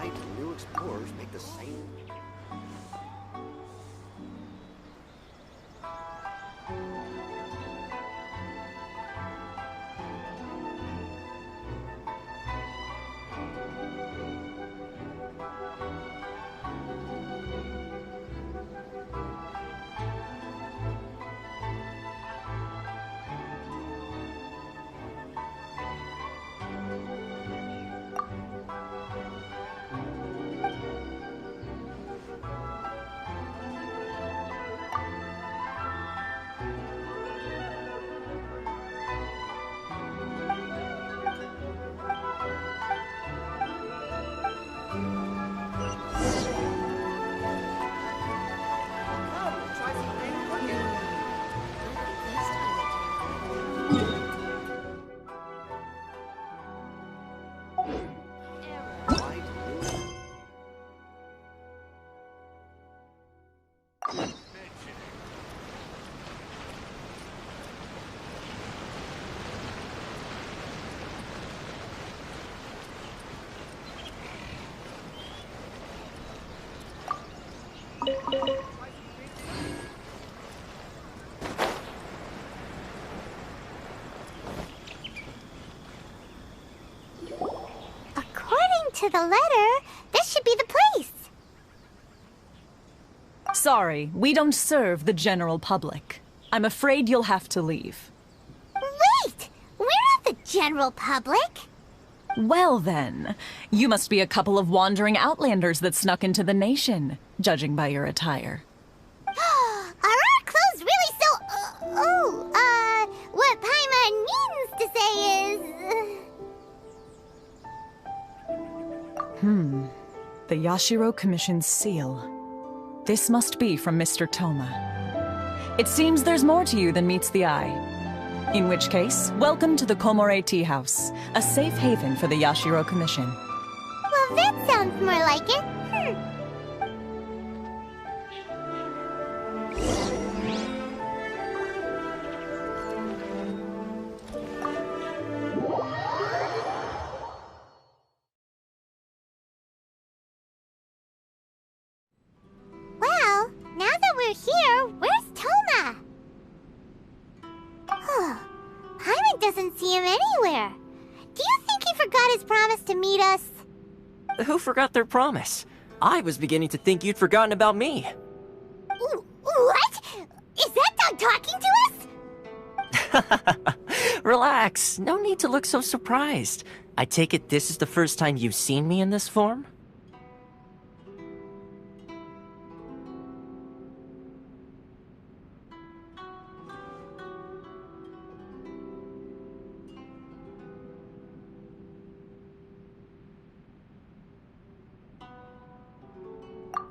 Why do new explorers make the same... According to the letter, this should be the place. Sorry, we don't serve the general public. I'm afraid you'll have to leave. Wait! We're not the general public. Well then, you must be a couple of wandering outlanders that snuck into the nation, judging by your attire. Are our clothes really so... what Paimon means to say is... The Yashiro Commission's seal. This must be from Mr. Toma. It seems there's more to you than meets the eye. In which case, welcome to the Komore Tea House, a safe haven for the Yashiro Commission. Well, that sounds more like it. Well, now that we're here, where's Toma? Paimon doesn't see him anywhere. Do you think he forgot his promise to meet us? Who forgot their promise? I was beginning to think you'd forgotten about me. What? Is that dog talking to us? Relax, no need to look so surprised. I take it this is the first time you've seen me in this form?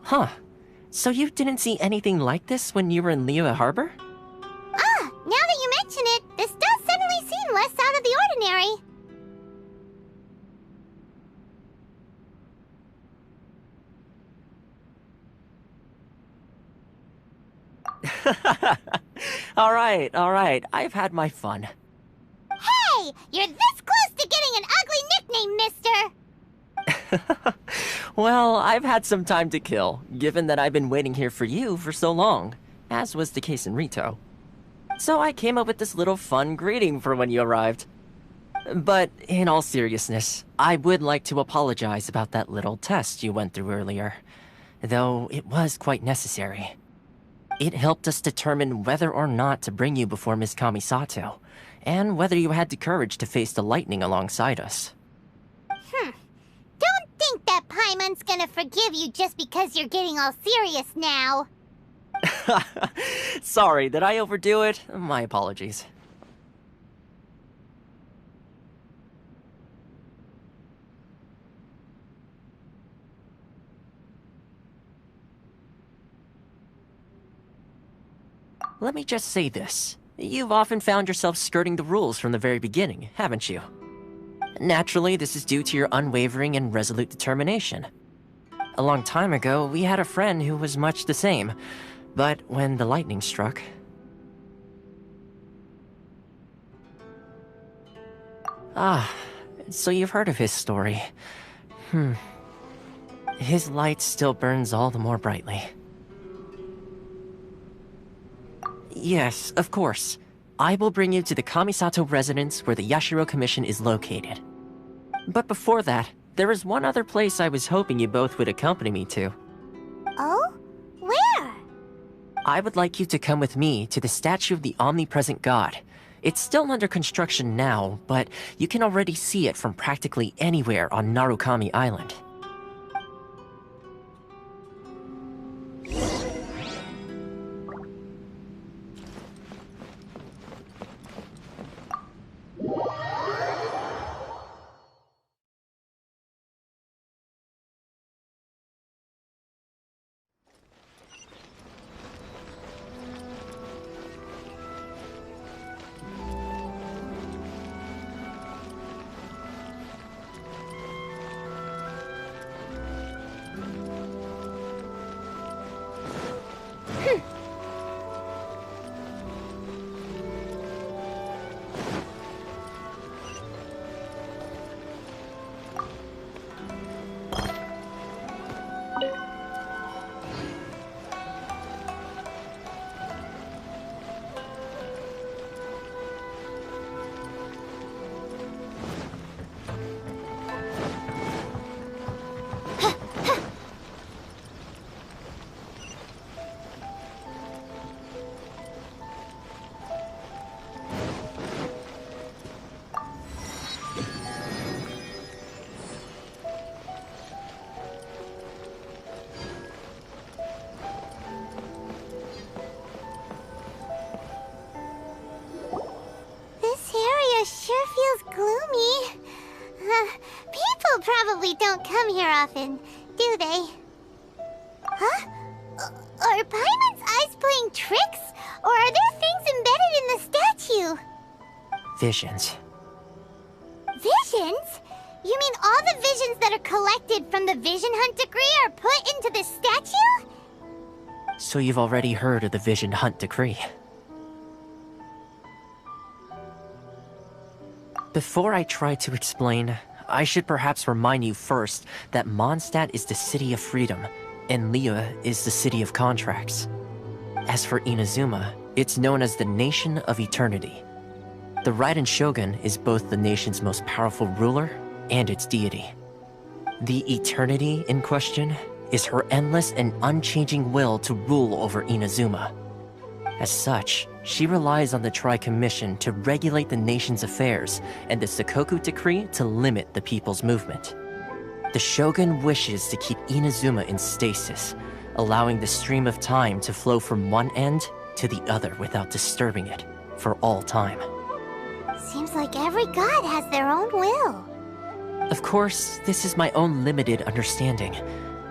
Huh. So you didn't see anything like this when you were in Liyue Harbor? Now that you mention it, this does suddenly seem less out of the ordinary. Alright. I've had my fun. Hey! You're this close to getting an ugly nickname, mister! Well, I've had some time to kill, given that I've been waiting here for you for so long, as was the case in Rito. So I came up with this little fun greeting for when you arrived. But in all seriousness, I would like to apologize about that little test you went through earlier, though it was quite necessary. It helped us determine whether or not to bring you before Miss Kamisato, and whether you had the courage to face the lightning alongside us. Don't think that Paimon's gonna forgive you just because you're getting all serious now. Sorry, did I overdo it? My apologies. Let me just say this. You've often found yourself skirting the rules from the very beginning, haven't you? Naturally, this is due to your unwavering and resolute determination. A long time ago, we had a friend who was much the same, but when the lightning struck... So you've heard of his story. his light still burns all the more brightly. Yes, of course. I will bring you to the Kamisato residence where the Yashiro Commission is located. But before that, there is one other place I was hoping you both would accompany me to. Oh? Where? I would like you to come with me to the statue of the omnipresent god. It's still under construction now, but you can already see it from practically anywhere on Narukami Island. Sure feels gloomy. People probably don't come here often, do they? Huh? Are Paimon's eyes playing tricks? Or are there things embedded in the statue? Visions. Visions? You mean all the visions that are collected from the Vision Hunt decree are put into this statue? So you've already heard of the Vision Hunt decree. Before I try to explain, I should perhaps remind you first that Mondstadt is the city of freedom, and Liyue is the city of contracts. As for Inazuma, it's known as the Nation of Eternity. The Raiden Shogun is both the nation's most powerful ruler and its deity. The Eternity in question is her endless and unchanging will to rule over Inazuma. As such, she relies on the Tri-Commission to regulate the nation's affairs and the Sakoku Decree to limit the people's movement. The Shogun wishes to keep Inazuma in stasis, allowing the stream of time to flow from one end to the other without disturbing it for all time. Seems like every god has their own will. Of course, this is my own limited understanding.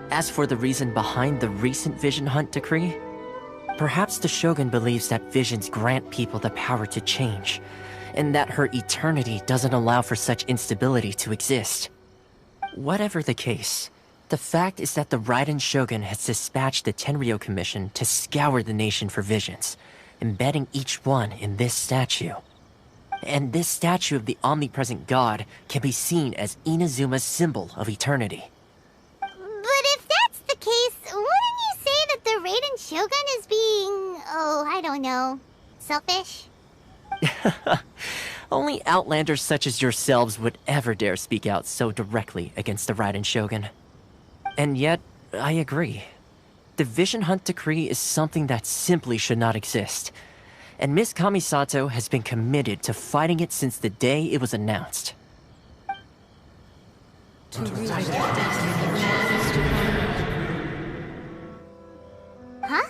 As for the reason behind the recent Vision Hunt decree, perhaps the Shogun believes that visions grant people the power to change, and that her eternity doesn't allow for such instability to exist. Whatever the case, the fact is that the Raiden Shogun has dispatched the Tenryou Commission to scour the nation for visions, embedding each one in this statue. And this statue of the omnipresent god can be seen as Inazuma's symbol of eternity. But if that's the case, wouldn't you say that the Raiden Shogun is being, I don't know, selfish? Only outlanders such as yourselves would ever dare speak out so directly against the Raiden Shogun. And yet, I agree. The Vision Hunt decree is something that simply should not exist. And Miss Kamisato has been committed to fighting it since the day it was announced. Huh?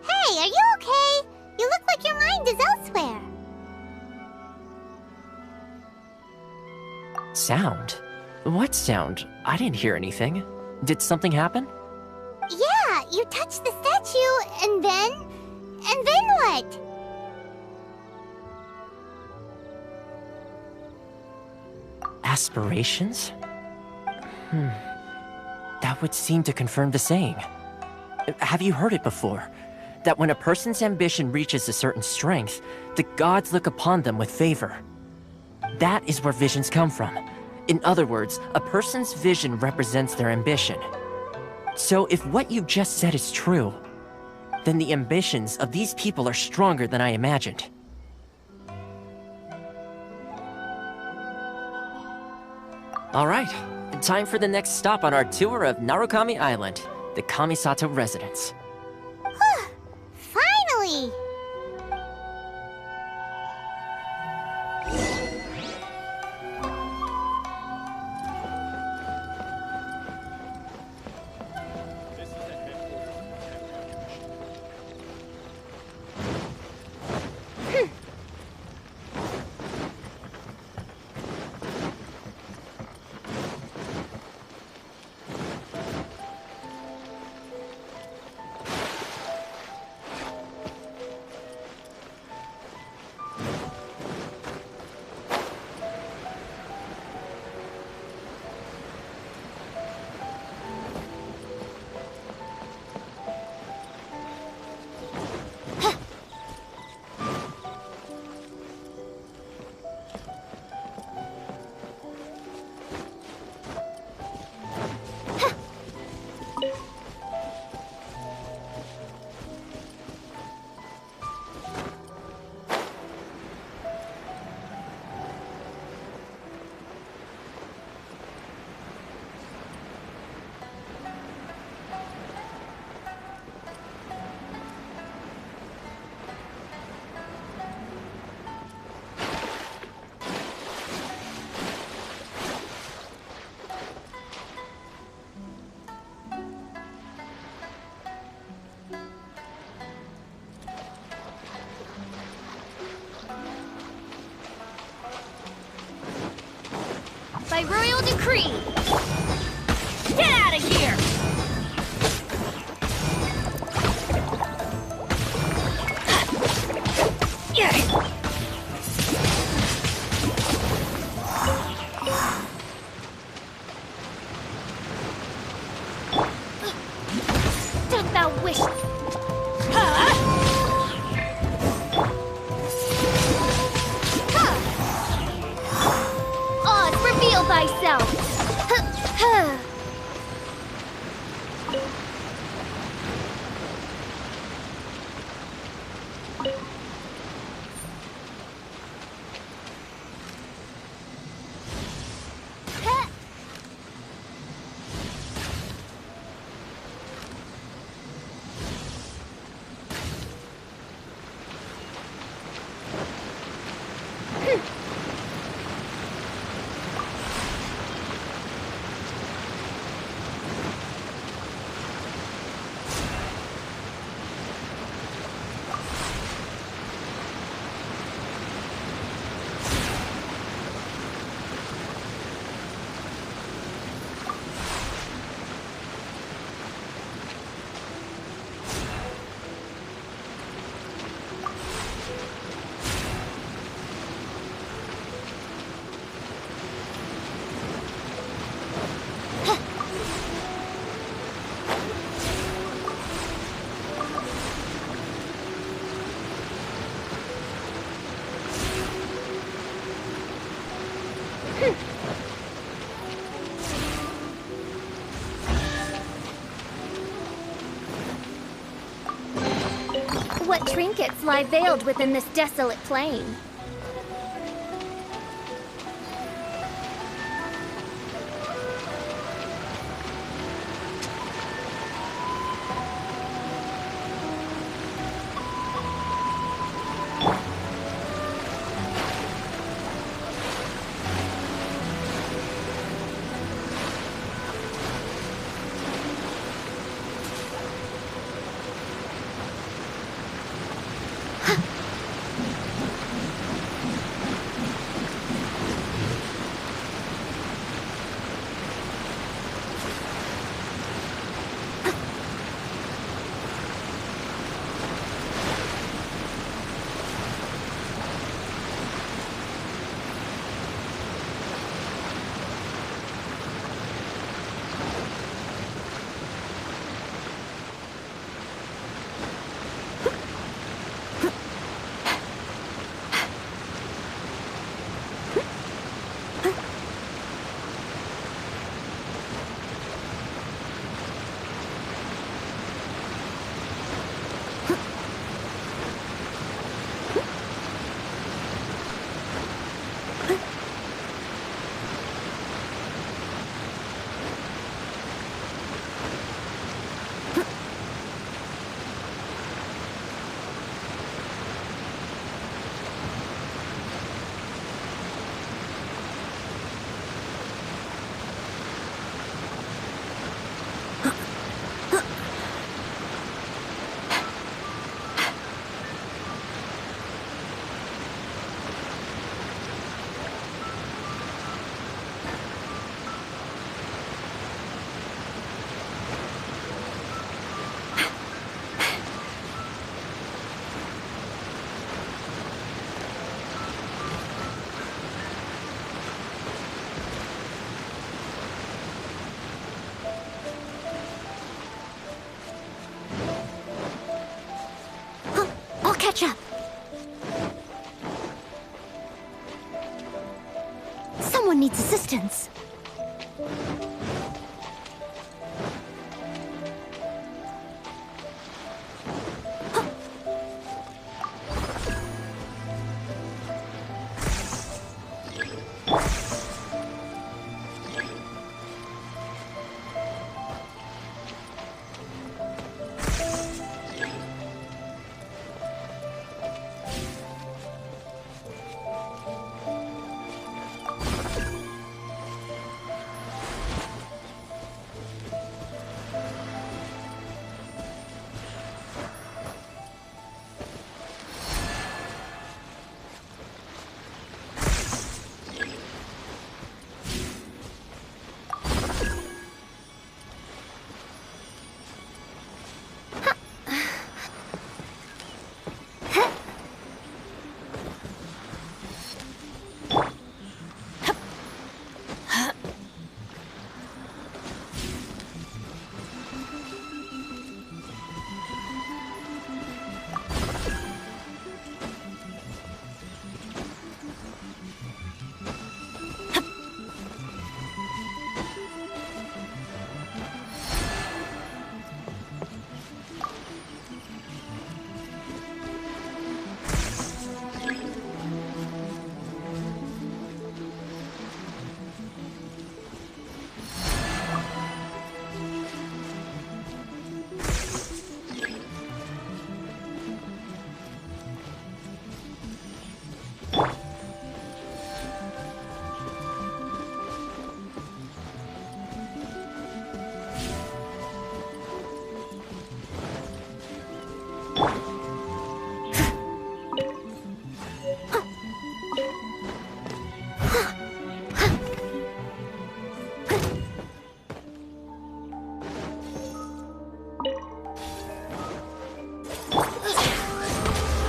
Hey, are you okay? You look like your mind is elsewhere. Sound? What sound? I didn't hear anything. Did something happen? Yeah, you touched the statue, and then what? Aspirations? That would seem to confirm the saying. Have you heard it before? That when a person's ambition reaches a certain strength, the gods look upon them with favor. That is where visions come from. In other words, a person's vision represents their ambition. So if what you just said is true, then the ambitions of these people are stronger than I imagined. Alright, time for the next stop on our tour of Narukami Island, the Kamisato residence. Finally! By royal decree! Get out of here! Don't thou wish... Reveal thyself! What trinkets lie veiled within this desolate plain? catch up. Someone needs assistance.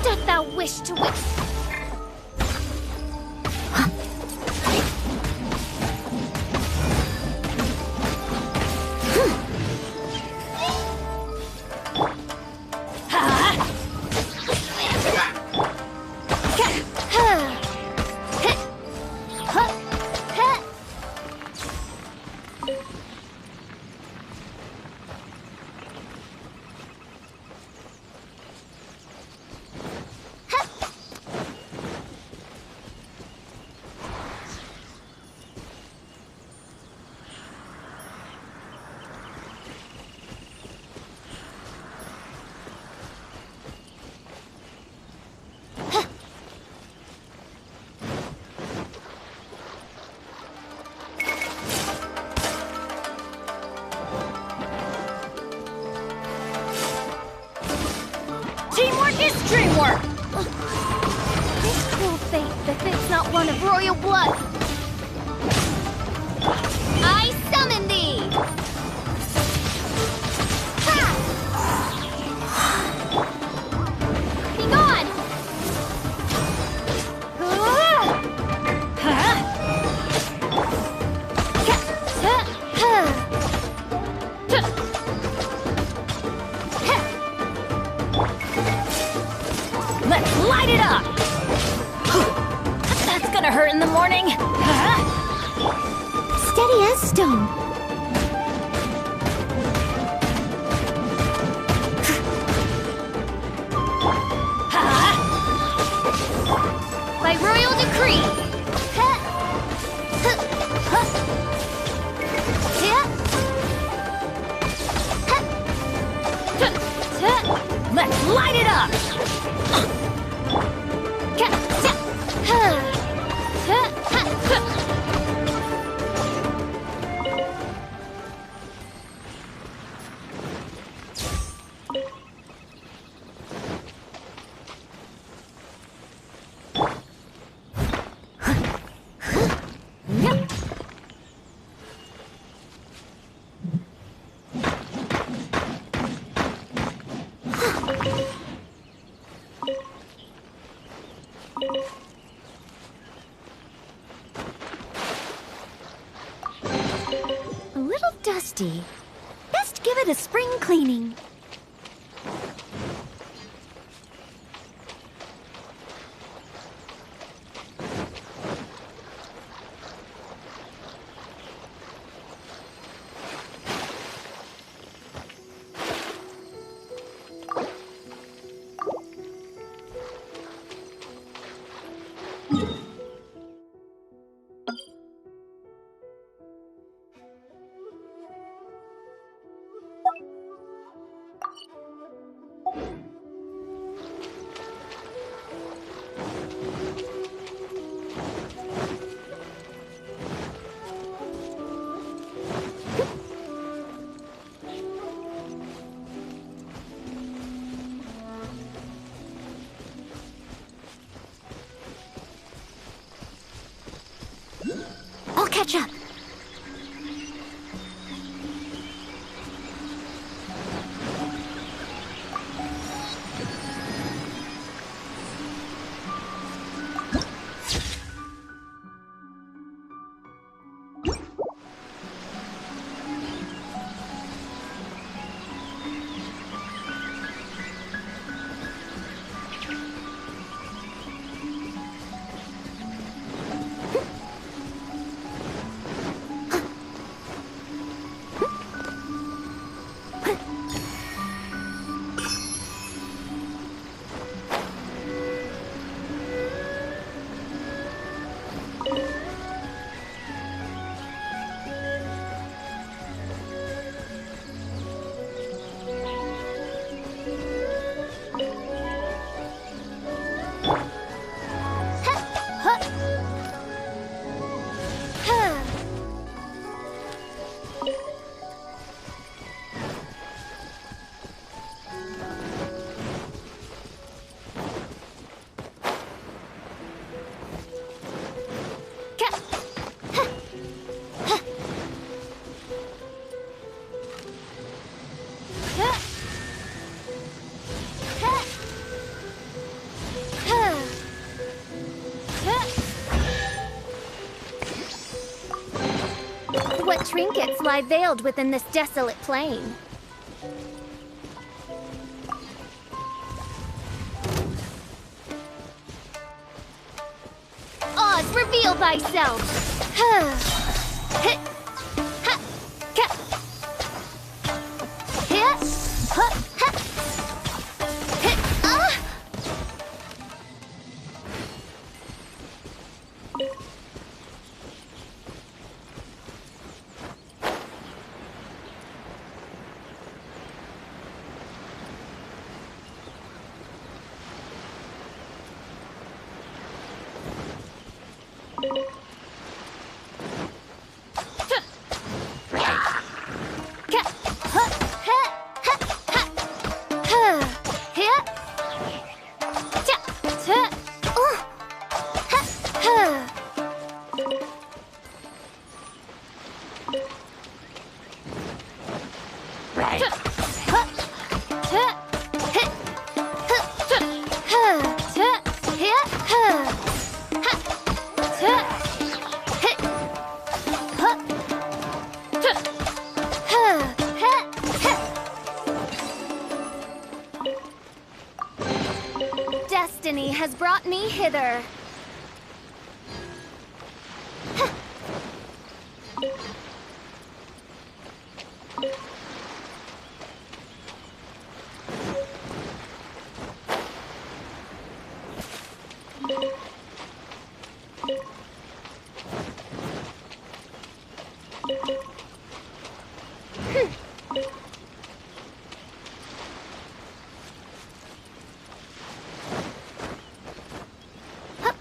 Doth thou wish to win? Teamwork is dreamwork! This cruel fate befits not one of royal blood. I summon thee! Ha! Be gone! Let's light it up! That's gonna hurt in the morning. Steady as stone. By royal decree! Let's light it up! A little dusty. Best give it a spring cleaning. catch up. What trinkets lie veiled within this desolate plain? Oz, reveal thyself! Destiny has brought me hither. Hup.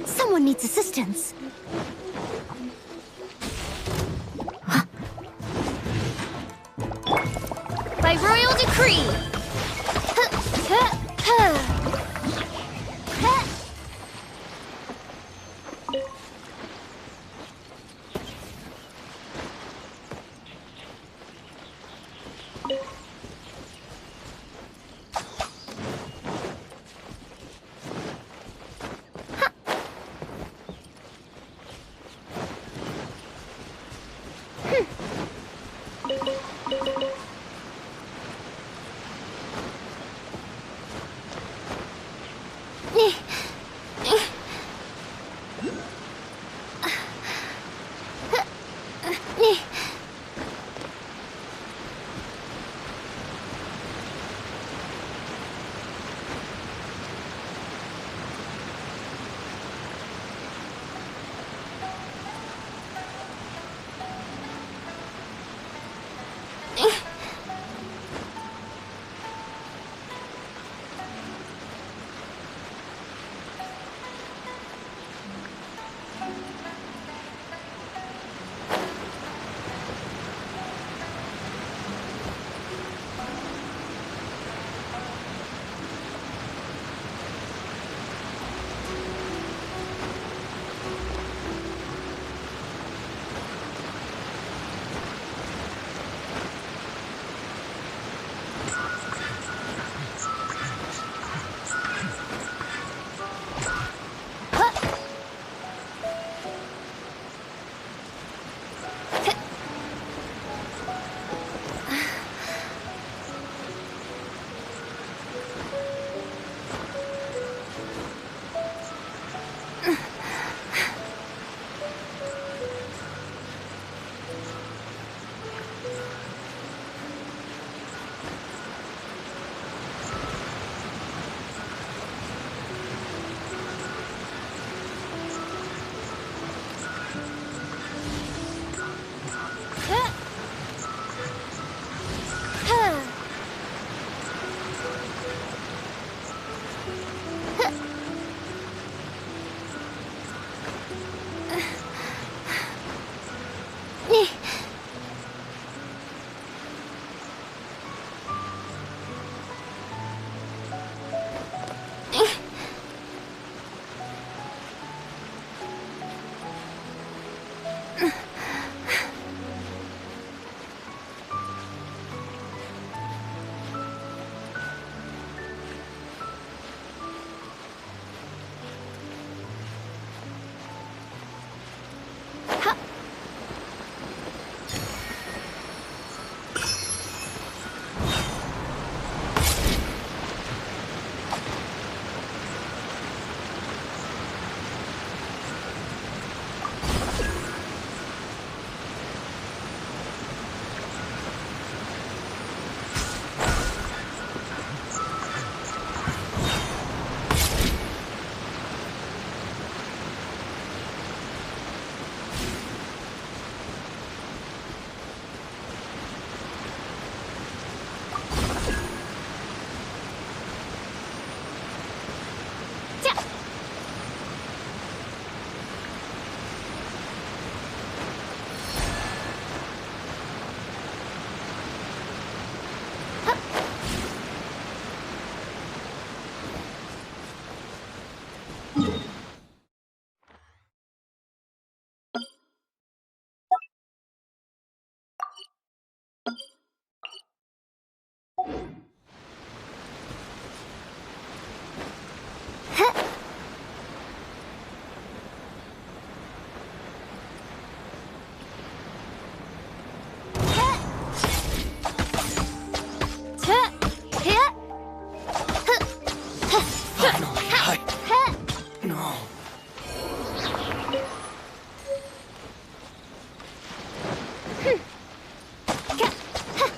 Someone needs assistance. By royal decree.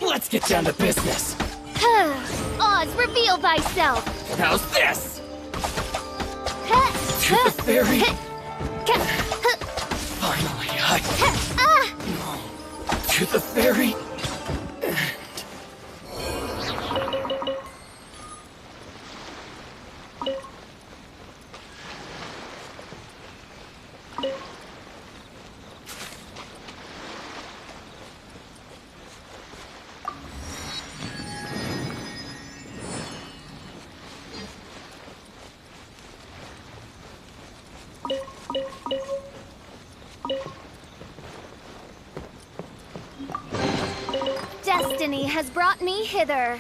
Let's get down to business. Oz, reveal thyself. How's this? Tooth Fairy? Finally, No. Tooth Fairy? Destiny has brought me hither.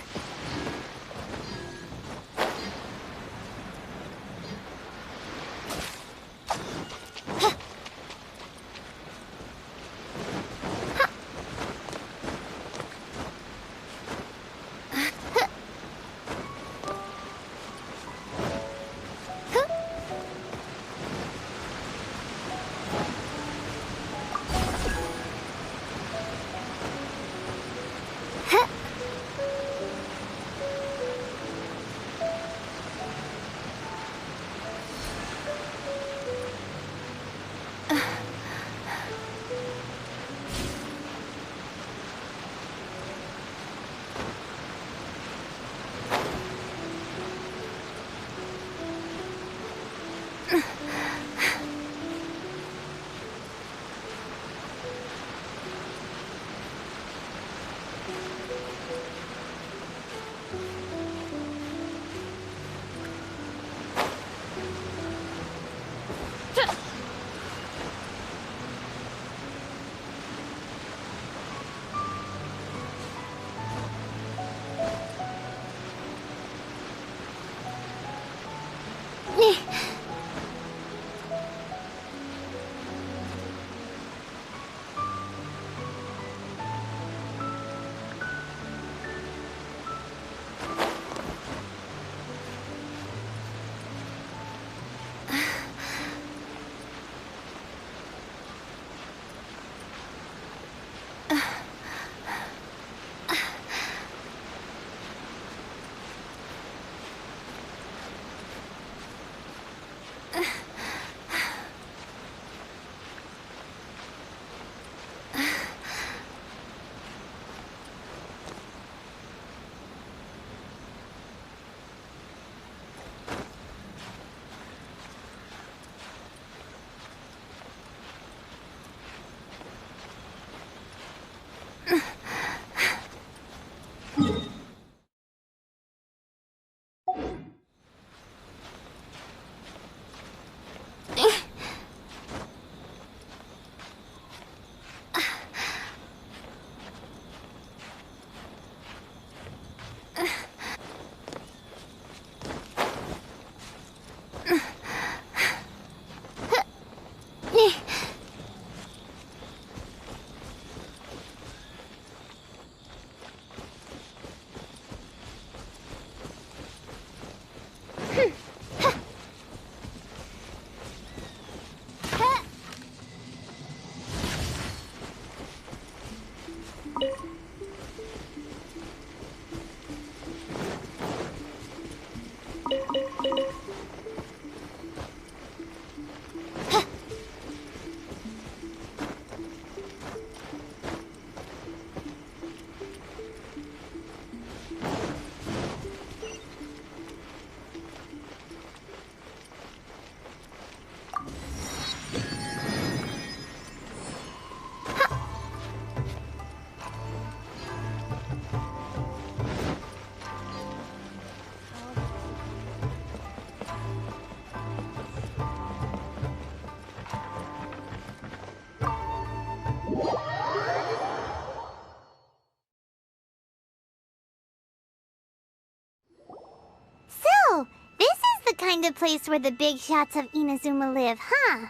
So, this is the kind of place where the big shots of Inazuma live, huh?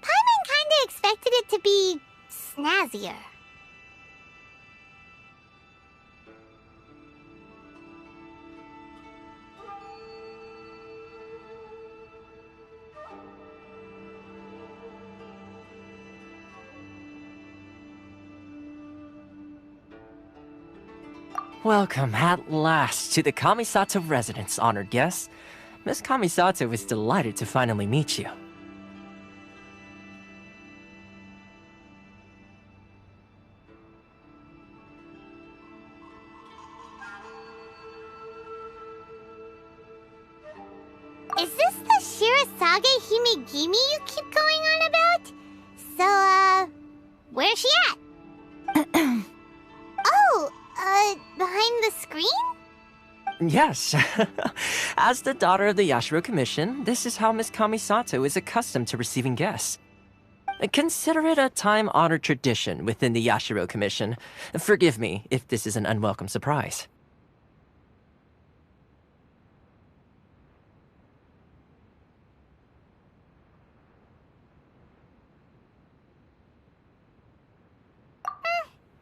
Paimon kinda expected it to be snazzier. Welcome at last to the Kamisato residence, honored guests. Miss Kamisato is delighted to finally meet you. Is this the Shirasage Himegimi you keep going on about? So, where's she at? Oh, behind the screen? Yes. As the daughter of the Yashiro Commission, this is how Miss Kamisato is accustomed to receiving guests. Consider it a time-honored tradition within the Yashiro Commission. Forgive me if this is an unwelcome surprise.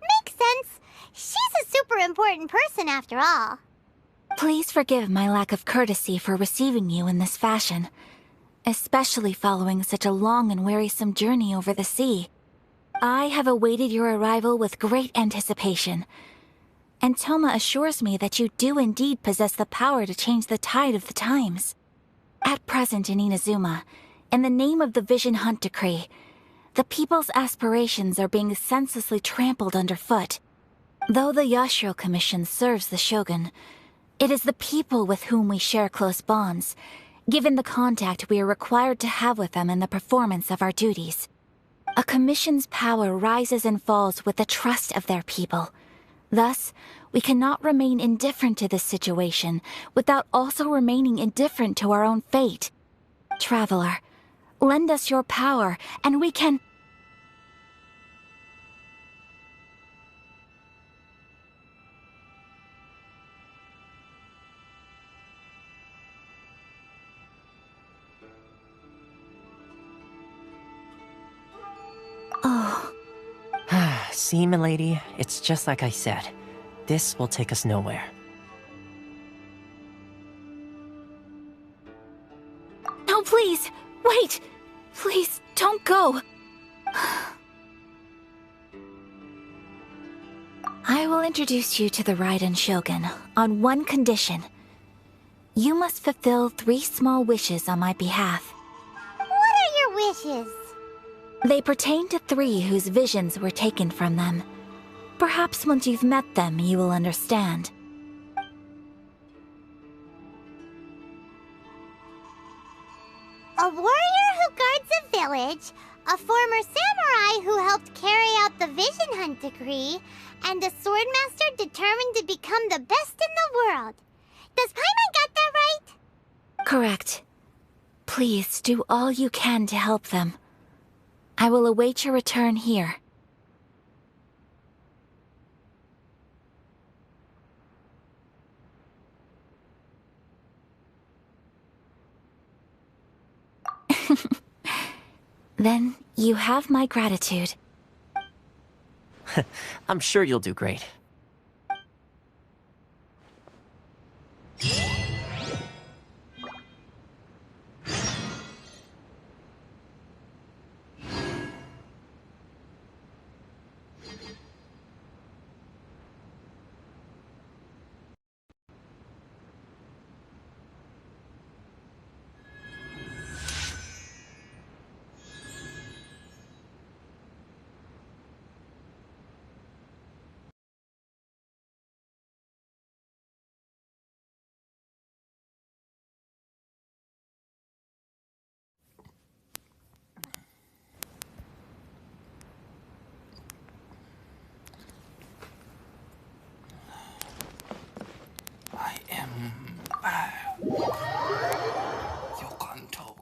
Makes sense. She's a super important person after all. Please forgive my lack of courtesy for receiving you in this fashion, especially following such a long and wearisome journey over the sea. I have awaited your arrival with great anticipation, and Toma assures me that you do indeed possess the power to change the tide of the times. At present in Inazuma, in the name of the Vision Hunt Decree, the people's aspirations are being senselessly trampled underfoot. Though the Yashiro Commission serves the Shogun, it is the people with whom we share close bonds, given the contact we are required to have with them in the performance of our duties. A commission's power rises and falls with the trust of their people. Thus, we cannot remain indifferent to this situation without also remaining indifferent to our own fate. Traveler, lend us your power, and we can... Oh. See, milady, it's just like I said. This will take us nowhere. No, please! Wait! Please, don't go! I will introduce you to the Raiden Shogun on one condition. You must fulfill 3 small wishes on my behalf. What are your wishes? They pertain to 3 whose visions were taken from them. Perhaps once you've met them, you will understand. A warrior who guards a village, a former samurai who helped carry out the Vision Hunt Decree, and a swordmaster determined to become the best in the world. Does Paimon get that right? Correct. Please do all you can to help them. I will await your return here. Then you have my gratitude. I'm sure you'll do great. I am... Yokantok.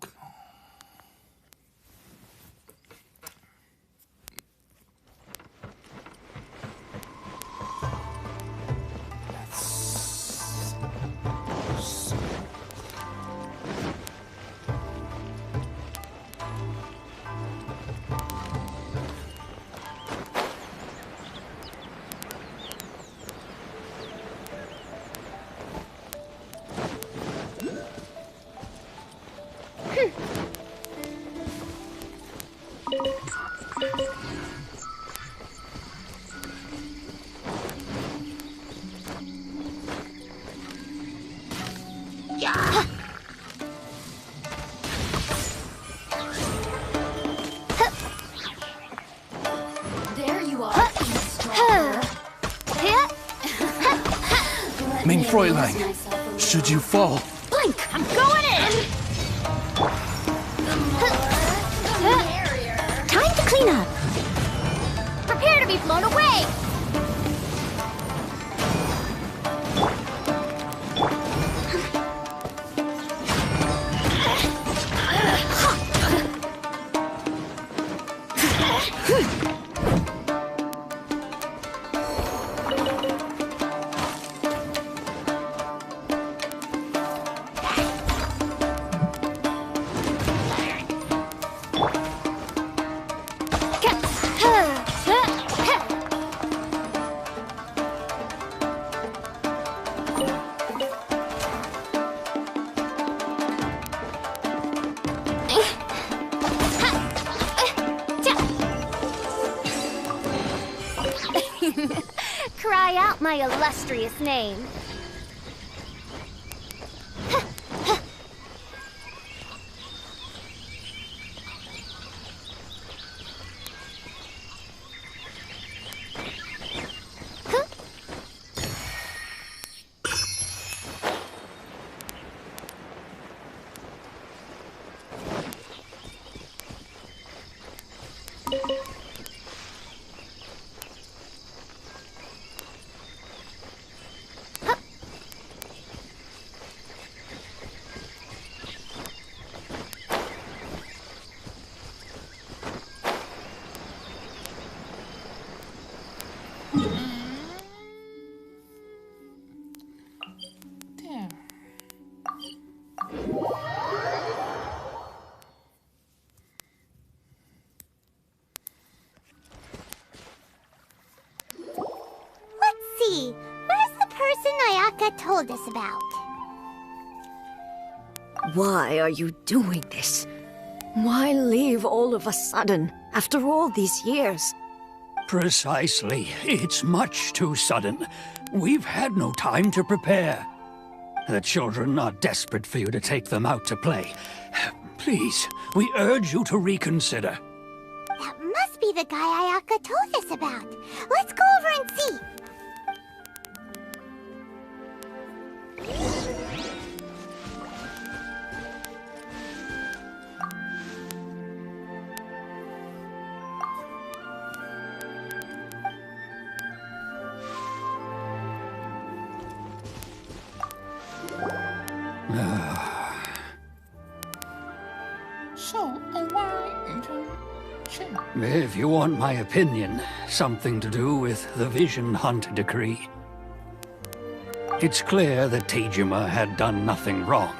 There you are, Mein Fräulein, should you fall, Blink! I'm going in! Time to clean up! Prepare to be blown away! Try out my illustrious name. Where's the person Ayaka told us about? Why are you doing this? Why leave all of a sudden, after all these years? Precisely. It's much too sudden. We've had no time to prepare. The children are desperate for you to take them out to play. Please, we urge you to reconsider. That must be the guy Ayaka told us about. Let's go over and see. If you want my opinion, something to do with the Vision Hunt decree. It's clear that Tejima had done nothing wrong,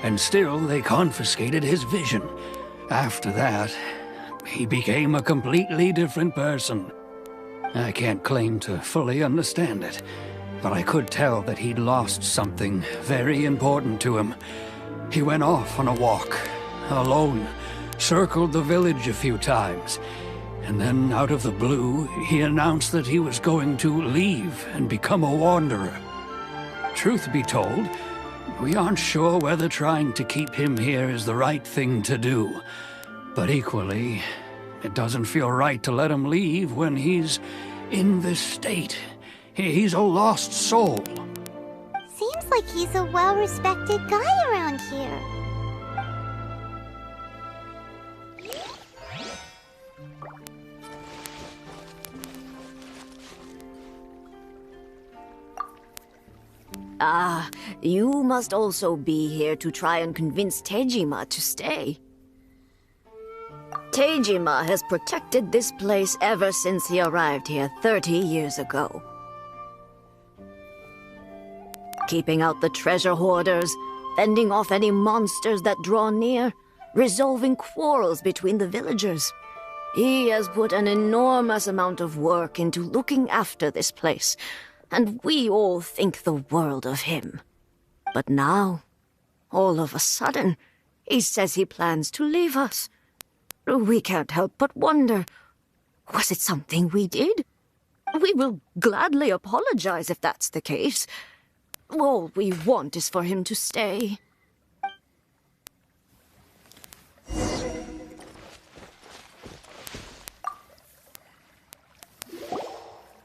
and still they confiscated his vision. After that, he became a completely different person. I can't claim to fully understand it, but I could tell that he'd lost something very important to him. He went off on a walk, alone, circled the village a few times, and then out of the blue, he announced that he was going to leave and become a wanderer. Truth be told, we aren't sure whether trying to keep him here is the right thing to do. But equally, it doesn't feel right to let him leave when he's in this state. He's a lost soul. Seems like he's a well-respected guy around here. Ah, you must also be here to try and convince Tejima to stay. Tejima has protected this place ever since he arrived here 30 years ago. Keeping out the treasure hoarders, fending off any monsters that draw near, resolving quarrels between the villagers. He has put an enormous amount of work into looking after this place, and we all think the world of him. But now, all of a sudden, he says he plans to leave us. We can't help but wonder, was it something we did? We will gladly apologize if that's the case. All we want is for him to stay.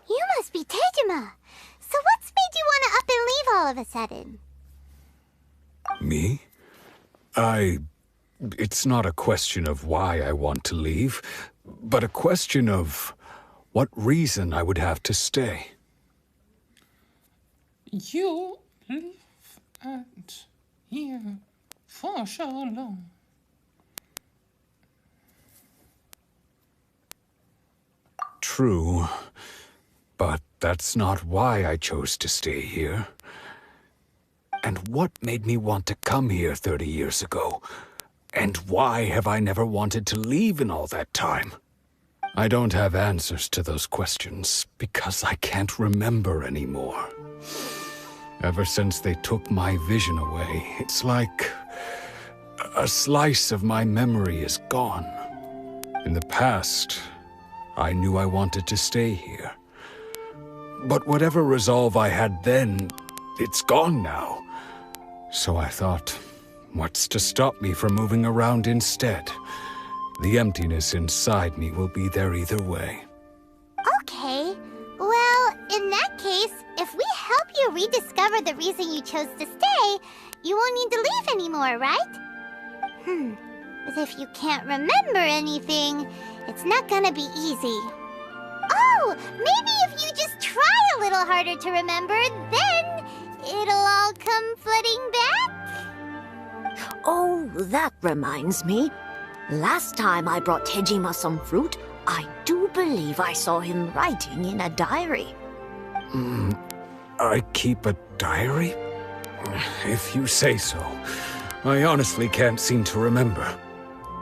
You must be Tejima. So what's made you want to up and leave all of a sudden? Me? It's not a question of why I want to leave, but a question of what reason I would have to stay. You live at here for so long. True, but that's not why I chose to stay here. And what made me want to come here 30 years ago? And why have I never wanted to leave in all that time? I don't have answers to those questions because I can't remember anymore. Ever since they took my vision away, it's like a slice of my memory is gone. In the past, I knew I wanted to stay here. But whatever resolve I had then, it's gone now. So I thought, what's to stop me from moving around instead? The emptiness inside me will be there either way. Okay. Well, in that case, if we help you rediscover the reason you chose to stay, you won't need to leave anymore, right? But if you can't remember anything, it's not gonna be easy. Oh, maybe if you just try a little harder to remember, then it'll all come flooding back? Oh, that reminds me. Last time I brought Tejima some fruit, I do believe I saw him writing in a diary. I keep a diary? If you say so. I honestly can't seem to remember.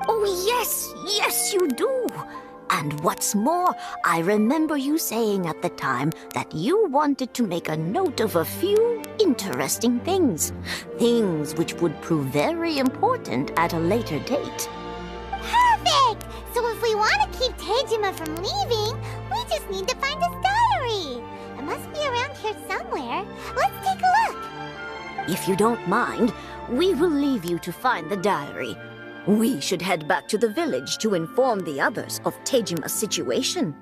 Oh, yes, you do. And what's more, I remember you saying at the time that you wanted to make a note of a few interesting things. Things which would prove very important at a later date. Perfect! So if we want to keep Tejima from leaving, we just need to find his diary. It must be around here somewhere. Let's take a look. If you don't mind, we will leave you to find the diary. We should head back to the village to inform the others of Tejima's situation.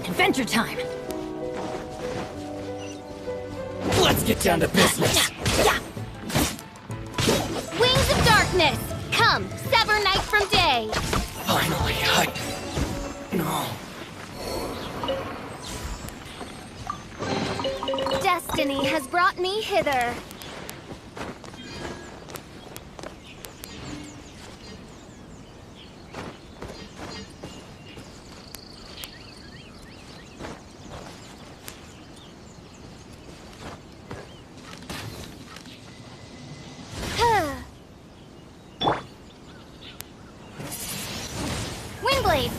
Adventure time! Let's get down to business. Wings of darkness! Come, sever night from day! Finally, No. Destiny has brought me hither. Windblade!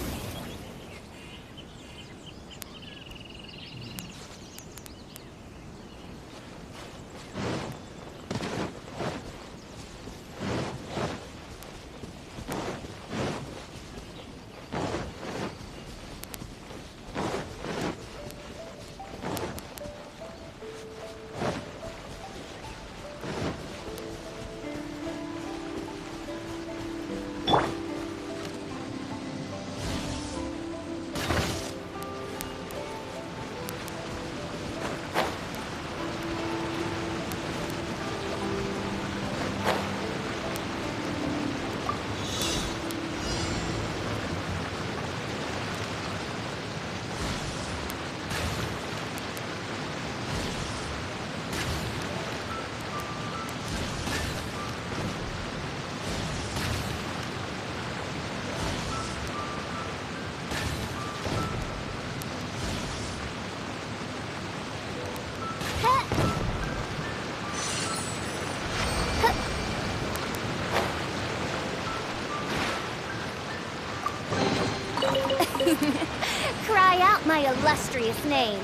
Cry out my illustrious name.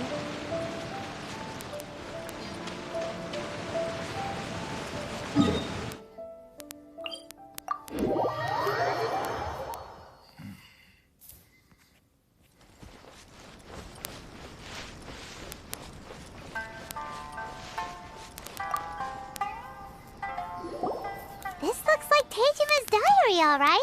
This looks like Teijima's diary, all right.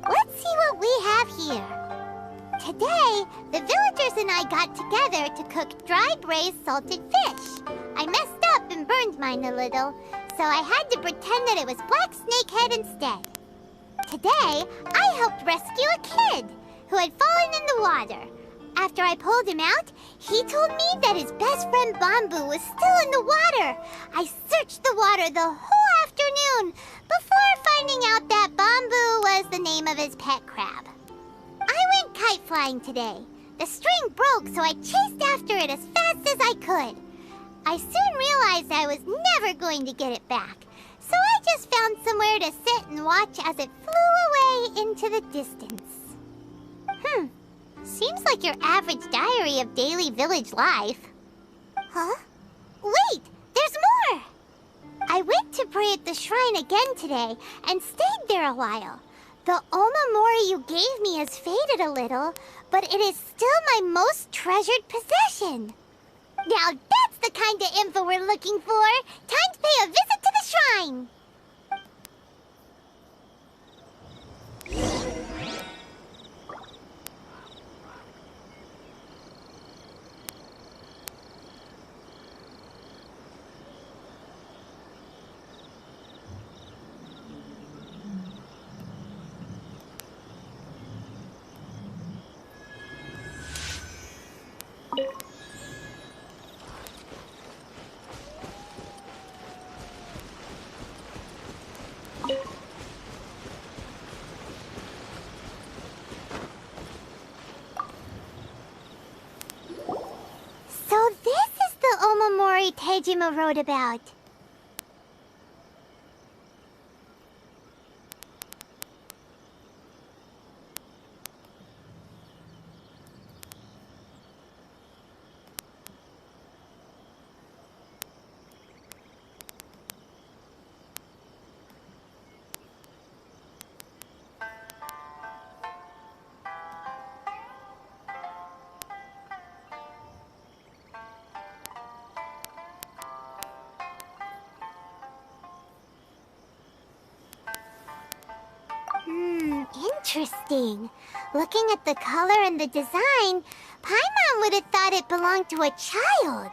Let's see what we have here. Today, the villagers and I got together to cook dry braised salted fish. I messed up and burned mine a little, so I had to pretend that it was black snakehead instead. Today, I helped rescue a kid who had fallen in the water. After I pulled him out, he told me that his best friend Bamboo was still in the water. I searched the water the whole afternoon before finding out that Bamboo was the name of his pet crab. I went kite flying today. The string broke, so I chased after it as fast as I could. I soon realized I was never going to get it back, so I just found somewhere to sit and watch as it flew away into the distance. Seems like your average diary of daily village life. Huh? Wait, there's more! I went to pray at the shrine again today and stayed there a while. The Omamori you gave me has faded a little, but it is still my most treasured possession. Now that's the kind of info we're looking for. Time to pay a visit to the shrine. So this is the Omamori Tejima wrote about. Interesting. Looking at the color and the design, Paimon would have thought it belonged to a child.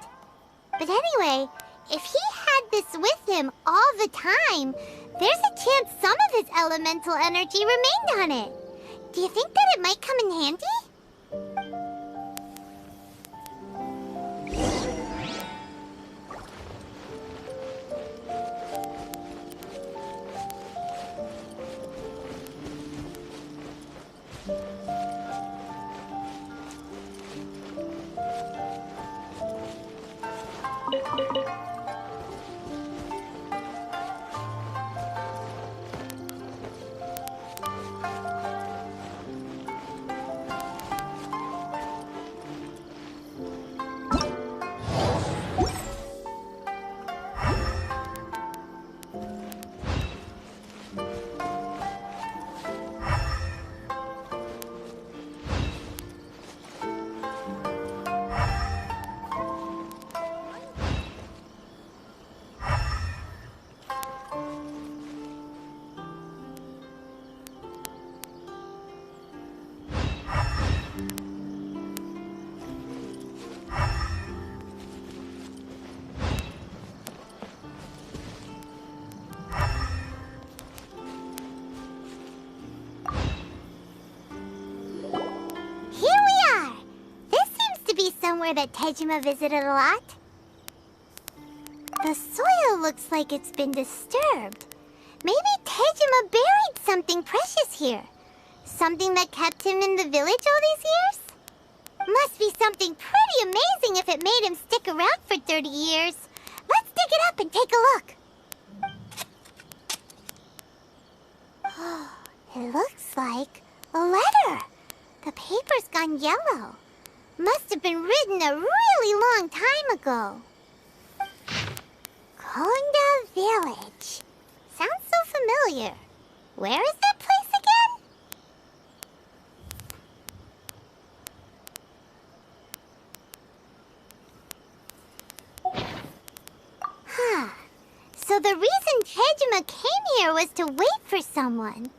But anyway, if he had this with him all the time, there's a chance some of his elemental energy remained on it. Do you think that it might come in handy? somewhere that Tejima visited a lot? The soil looks like it's been disturbed. Maybe Tejima buried something precious here. Something that kept him in the village all these years? Must be something pretty amazing if it made him stick around for 30 years. Let's dig it up and take a look. It looks like a letter. The paper's gone yellow. Must have been written a really long time ago. Konda Village. Sounds so familiar. Where is that place again? Huh. So the reason Tejima came here was to wait for someone.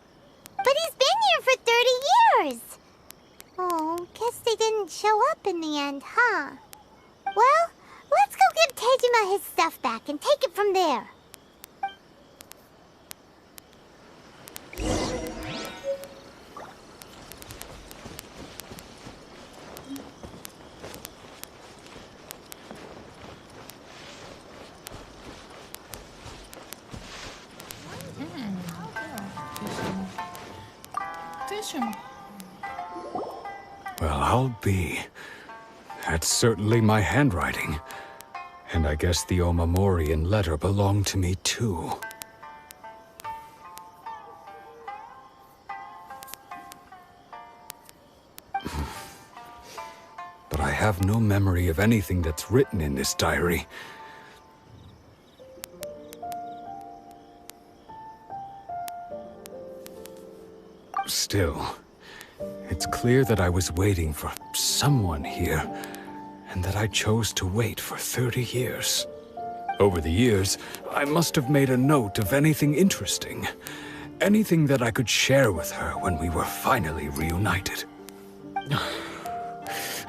But he's been here for 30 years. Oh, guess they didn't show up in the end, huh? Well, let's go give Tejima his stuff back and take it from there. Well, I'll be. That's certainly my handwriting. And I guess the Omamorian letter belonged to me too. But I have no memory of anything that's written in this diary. Still, it's clear that I was waiting for someone here, and that I chose to wait for 30 years. Over the years, I must have made a note of anything interesting. Anything that I could share with her when we were finally reunited.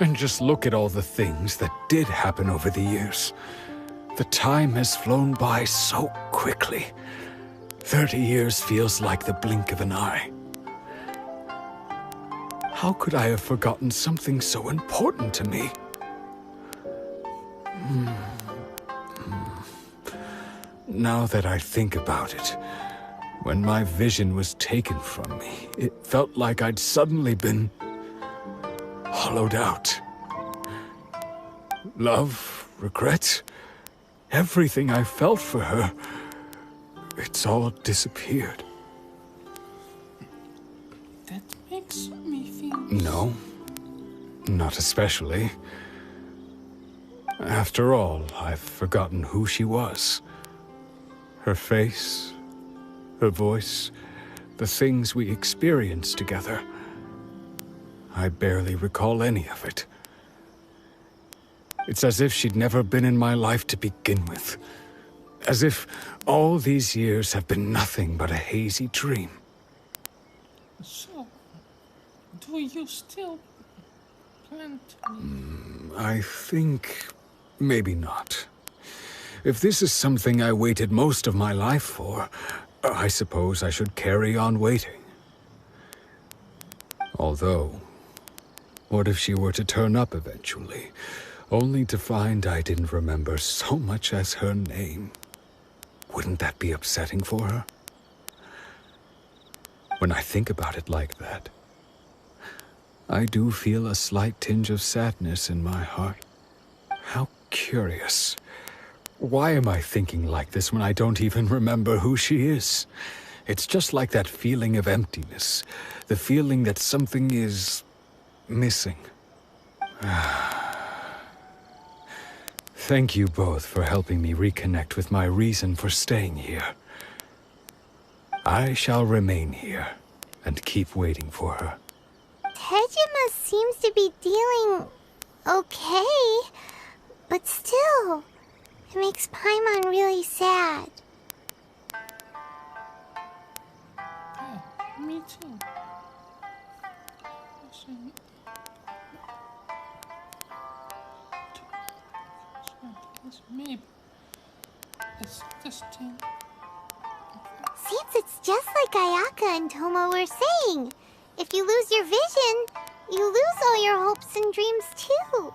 And just look at all the things that did happen over the years. The time has flown by so quickly. 30 years feels like the blink of an eye. How could I have forgotten something so important to me? Now that I think about it, when my vision was taken from me, it felt like I'd suddenly been hollowed out. Love, regret, everything I felt for her, it's all disappeared. That makes me feel... No, not especially. After all, I've forgotten who she was. Her face, her voice, the things we experienced together. I barely recall any of it. It's as if she'd never been in my life to begin with. As if all these years have been nothing but a hazy dream. So, do you still plan to... I think maybe not. If this is something I waited most of my life for, I suppose I should carry on waiting. Although, what if she were to turn up eventually, only to find I didn't remember so much as her name? Wouldn't that be upsetting for her? When I think about it like that, I do feel a slight tinge of sadness in my heart. How curious. Why am I thinking like this when I don't even remember who she is? It's just like that feeling of emptiness, the feeling that something is missing. Thank you both for helping me reconnect with my reason for staying here. I shall remain here and keep waiting for her. Tejima seems to be dealing okay, but still, it makes Paimon really sad. Yeah, me too. Maybe it's this thing. Seems it's just like Ayaka and Tomo were saying. If you lose your vision, you lose all your hopes and dreams too.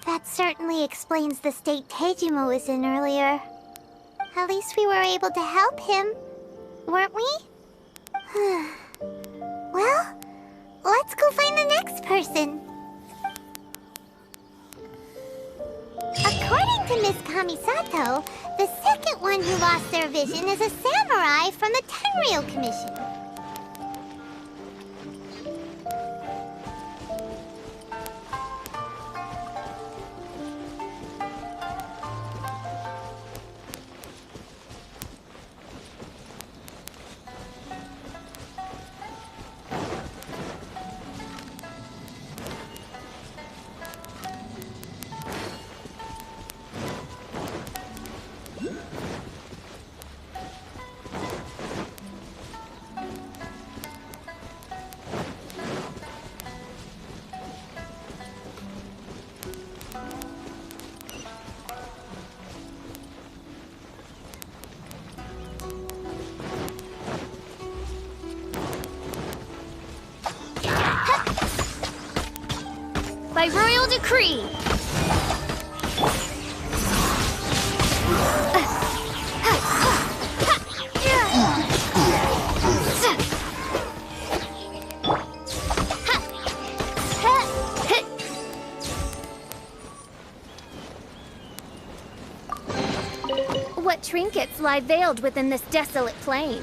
That certainly explains the state Teijima was in earlier. At least we were able to help him, weren't we? Well, let's go find the next person. According to Miss Kamisato, the second one who lost their vision is a samurai from the Tenryou Commission. By royal decree. What trinkets lie veiled within this desolate plain?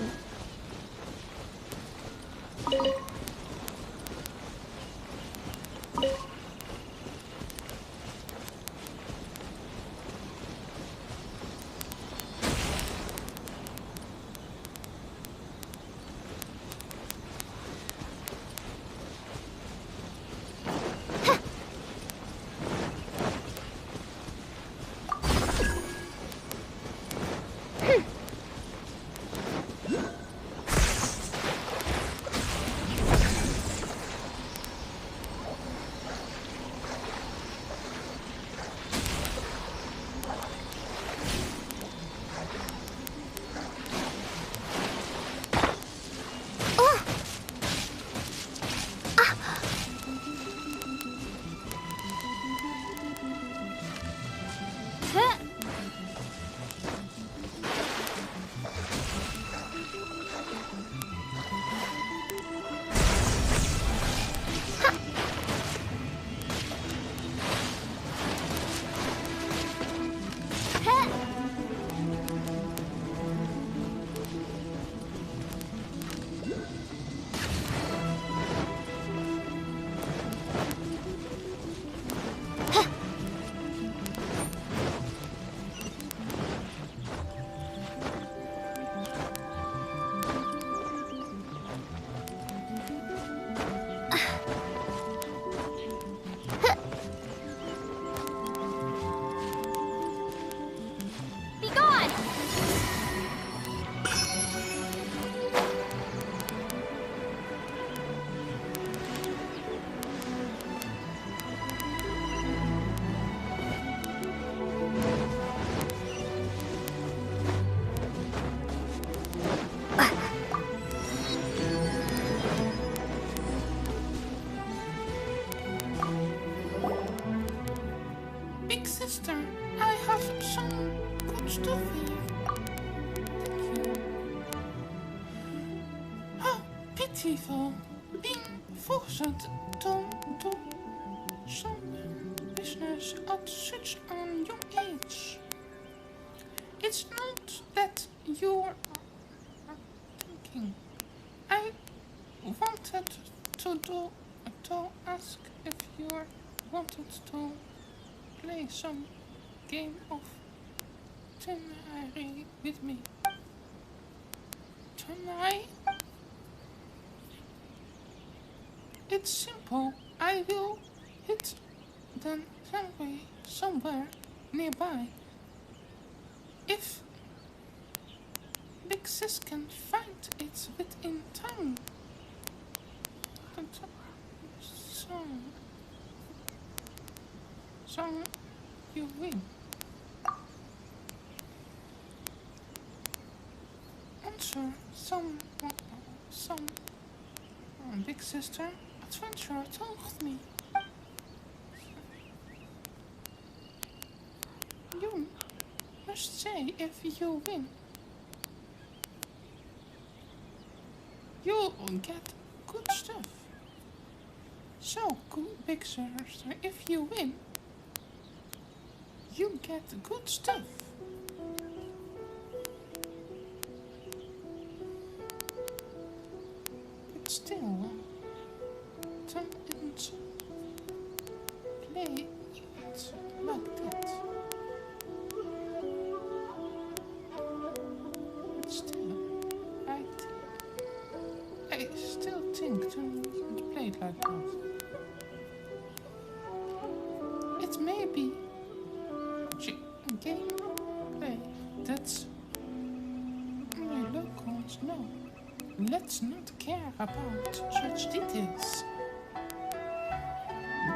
Big sister, I have some good stuff here. Thank you. How pitiful being forced to do some business at such a young age. It's not that you're thinking. I wanted to ask if you wanted to play some game of Tenai with me. Tenai? It's simple. I will hit the runway somewhere nearby. If Big Sis can find it within time. So you win. Answer some Big Sister adventurer told me. just say if you win, you'll get good stuff. So, big sister, if you win, you get good stuff. But still, don't play it like that. But still, I still think to play it like that. It may be gameplay that's my locals. No, let's not care about such details.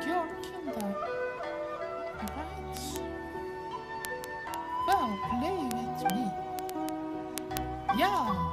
Your kinder, right? Well, play with me. Yeah.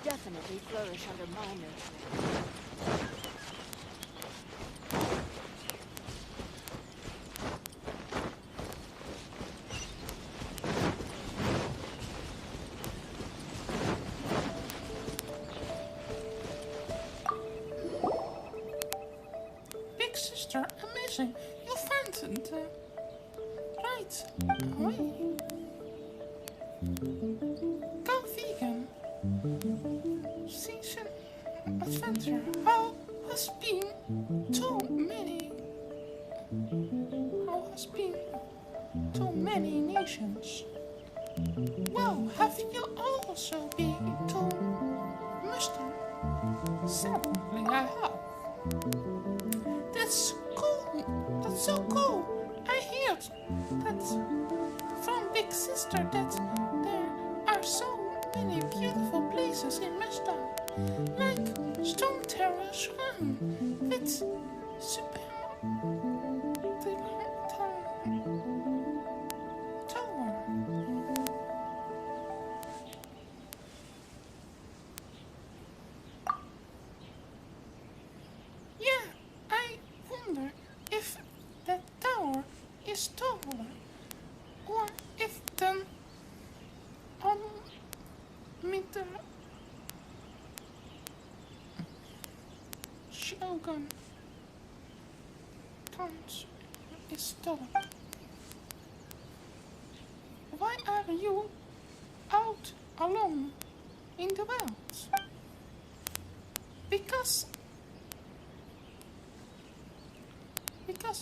Definitely flourish under my nurturing. Big sister, amazing. You found the right way. Go vegan. Season adventure. How has been too many nations. Well, have you also been to Mustang? Certainly I have. That's cool. That's so cool. I heard that from Big Sister that there are so many beautiful places in Mustang, like Stone Terrace Run with super tower. Yeah, I wonder if that tower is taller, or if then on middle Shogun Towns is taller. Why are you out alone in the wilds? Because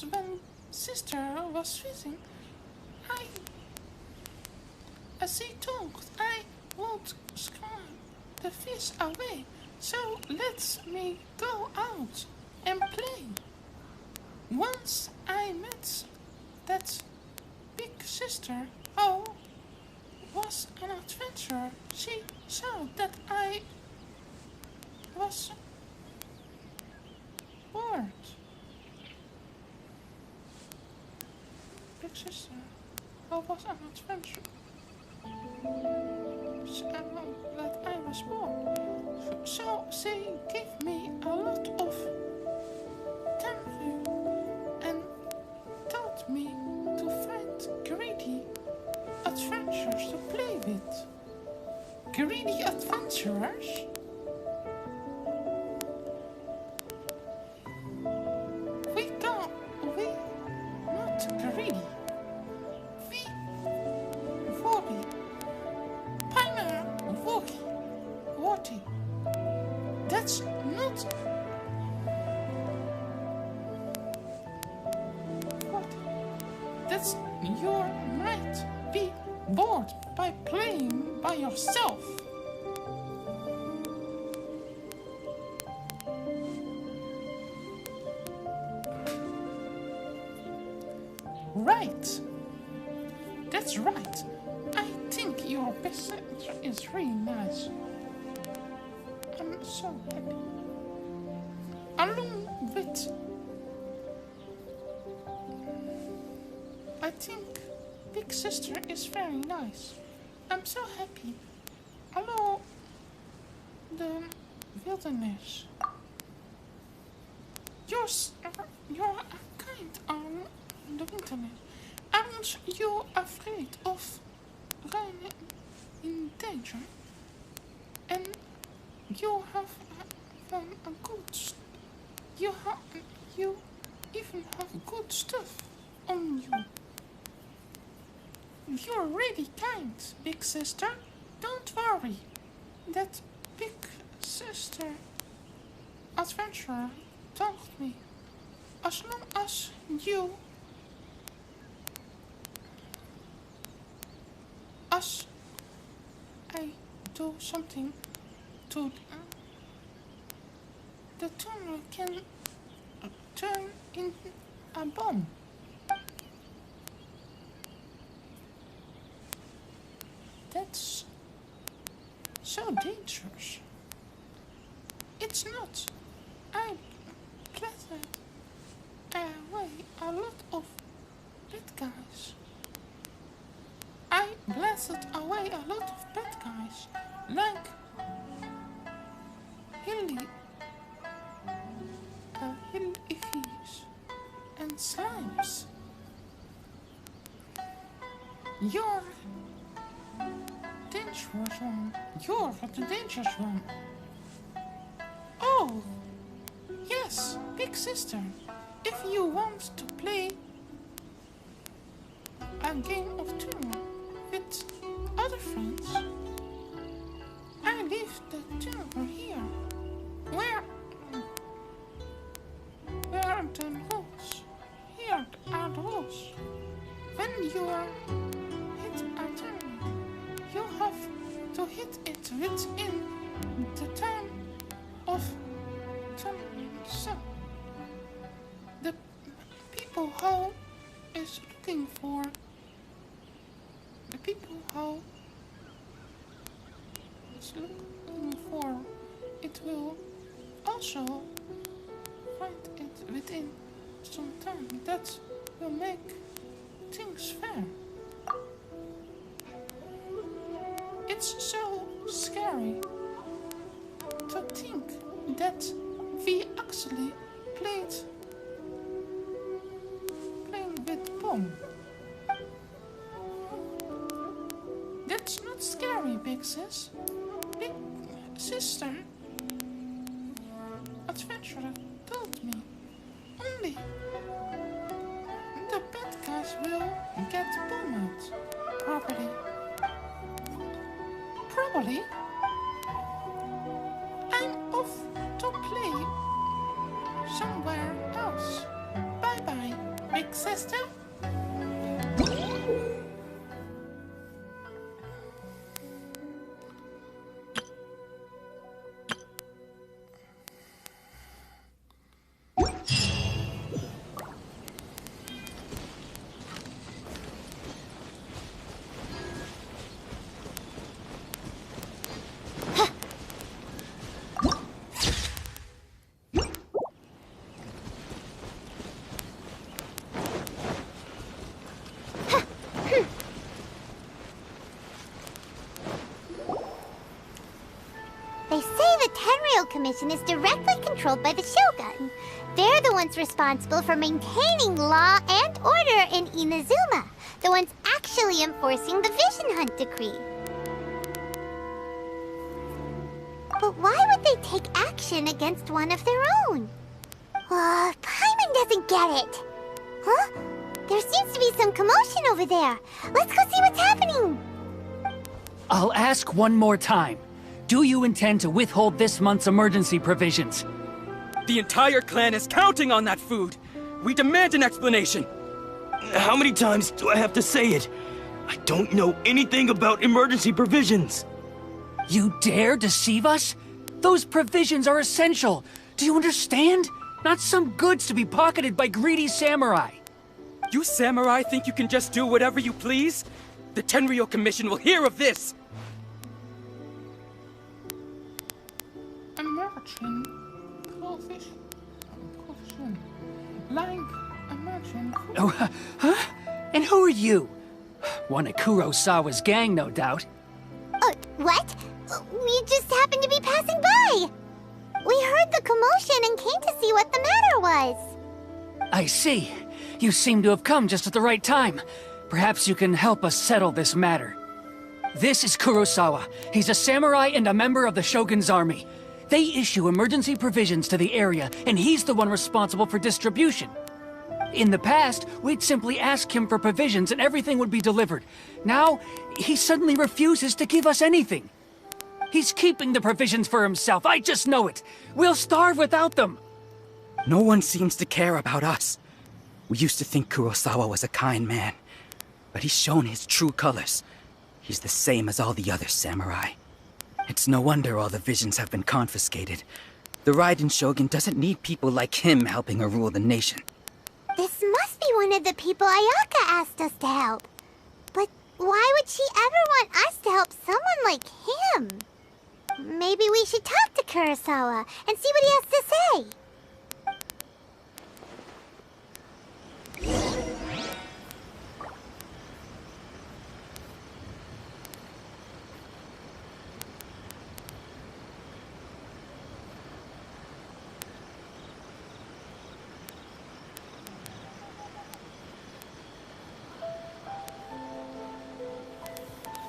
when sister was fishing, as he talked, I would scare the fish away. So let me go out and play. Once I met that big sister, oh, was an adventurer. She saw that I was bored. Big sister, I was an adventurer. That I was bored. So she gave me a lot of time and taught me to find greedy adventures to play with. greedy adventurers? We not greedy. We worry. Paina worry. That's not what. That's you might be bored by playing by yourself. Right. That's right. I think your picture is really nice. I'm so happy. Along with, I think Big Sister is very nice. I'm so happy. Hello, the wilderness. You're kind on the internet. Aren't you afraid of running in danger? And you have a good. You even have good stuff on you. You're really kind, Big Sister. Don't worry. That Big Sister adventurer told me, as long as I do something to the tunnel can turn into a bomb. That's so dangerous. It's not. I planted away a lot of bad guys. I blasted away a lot of bad guys, like hilly and slimes. You're dangerous one. You're the dangerous one. Oh, yes, Big Sister. If you want to play a game of tunnel with other friends, I leave the tunnel here. Where are the rules? Here are the rules. When you hit a tunnel, you have to hit it within the time of tunnel. So, the people who is looking for the people who is looking for it will also find it within some time. That will make things fair. It's so scary to think that we actually playing with bomb. That's not scary, Big Sis. Big Sister adventurer told me only the bad guys will get bombed. Probably. I'm off to play somewhere else. Bye-bye, Big Sister. Commission is directly controlled by the Shogun. They're the ones responsible for maintaining law and order in Inazuma, the ones actually enforcing the Vision Hunt decree. But why would they take action against one of their own? Paimon doesn't get it. Huh? There seems to be some commotion over there. Let's go see what's happening. I'll ask one more time. Do you intend to withhold this month's emergency provisions? The entire clan is counting on that food. We demand an explanation. How many times do I have to say it? I don't know anything about emergency provisions. You dare deceive us? Those provisions are essential. Do you understand? Not some goods to be pocketed by greedy samurai. You samurai think you can just do whatever you please? The Tenryou Commission will hear of this! Emerging provision. Like emerging. Oh, huh? And who are you? One of Kurosawa's gang, no doubt. What? We just happened to be passing by. We heard the commotion and came to see what the matter was. I see. You seem to have come just at the right time. Perhaps you can help us settle this matter. This is Kurosawa. He's a samurai and a member of the Shogun's army. They issue emergency provisions to the area, and he's the one responsible for distribution. In the past, we'd simply ask him for provisions and everything would be delivered. Now, he suddenly refuses to give us anything. He's keeping the provisions for himself, I just know it. We'll starve without them. No one seems to care about us. We used to think Kurosawa was a kind man, but he's shown his true colors. He's the same as all the other samurai. It's no wonder all the visions have been confiscated. The Raiden Shogun doesn't need people like him helping her rule the nation. This must be one of the people Ayaka asked us to help. But why would she ever want us to help someone like him? Maybe we should talk to Kurosawa and see what he has to say.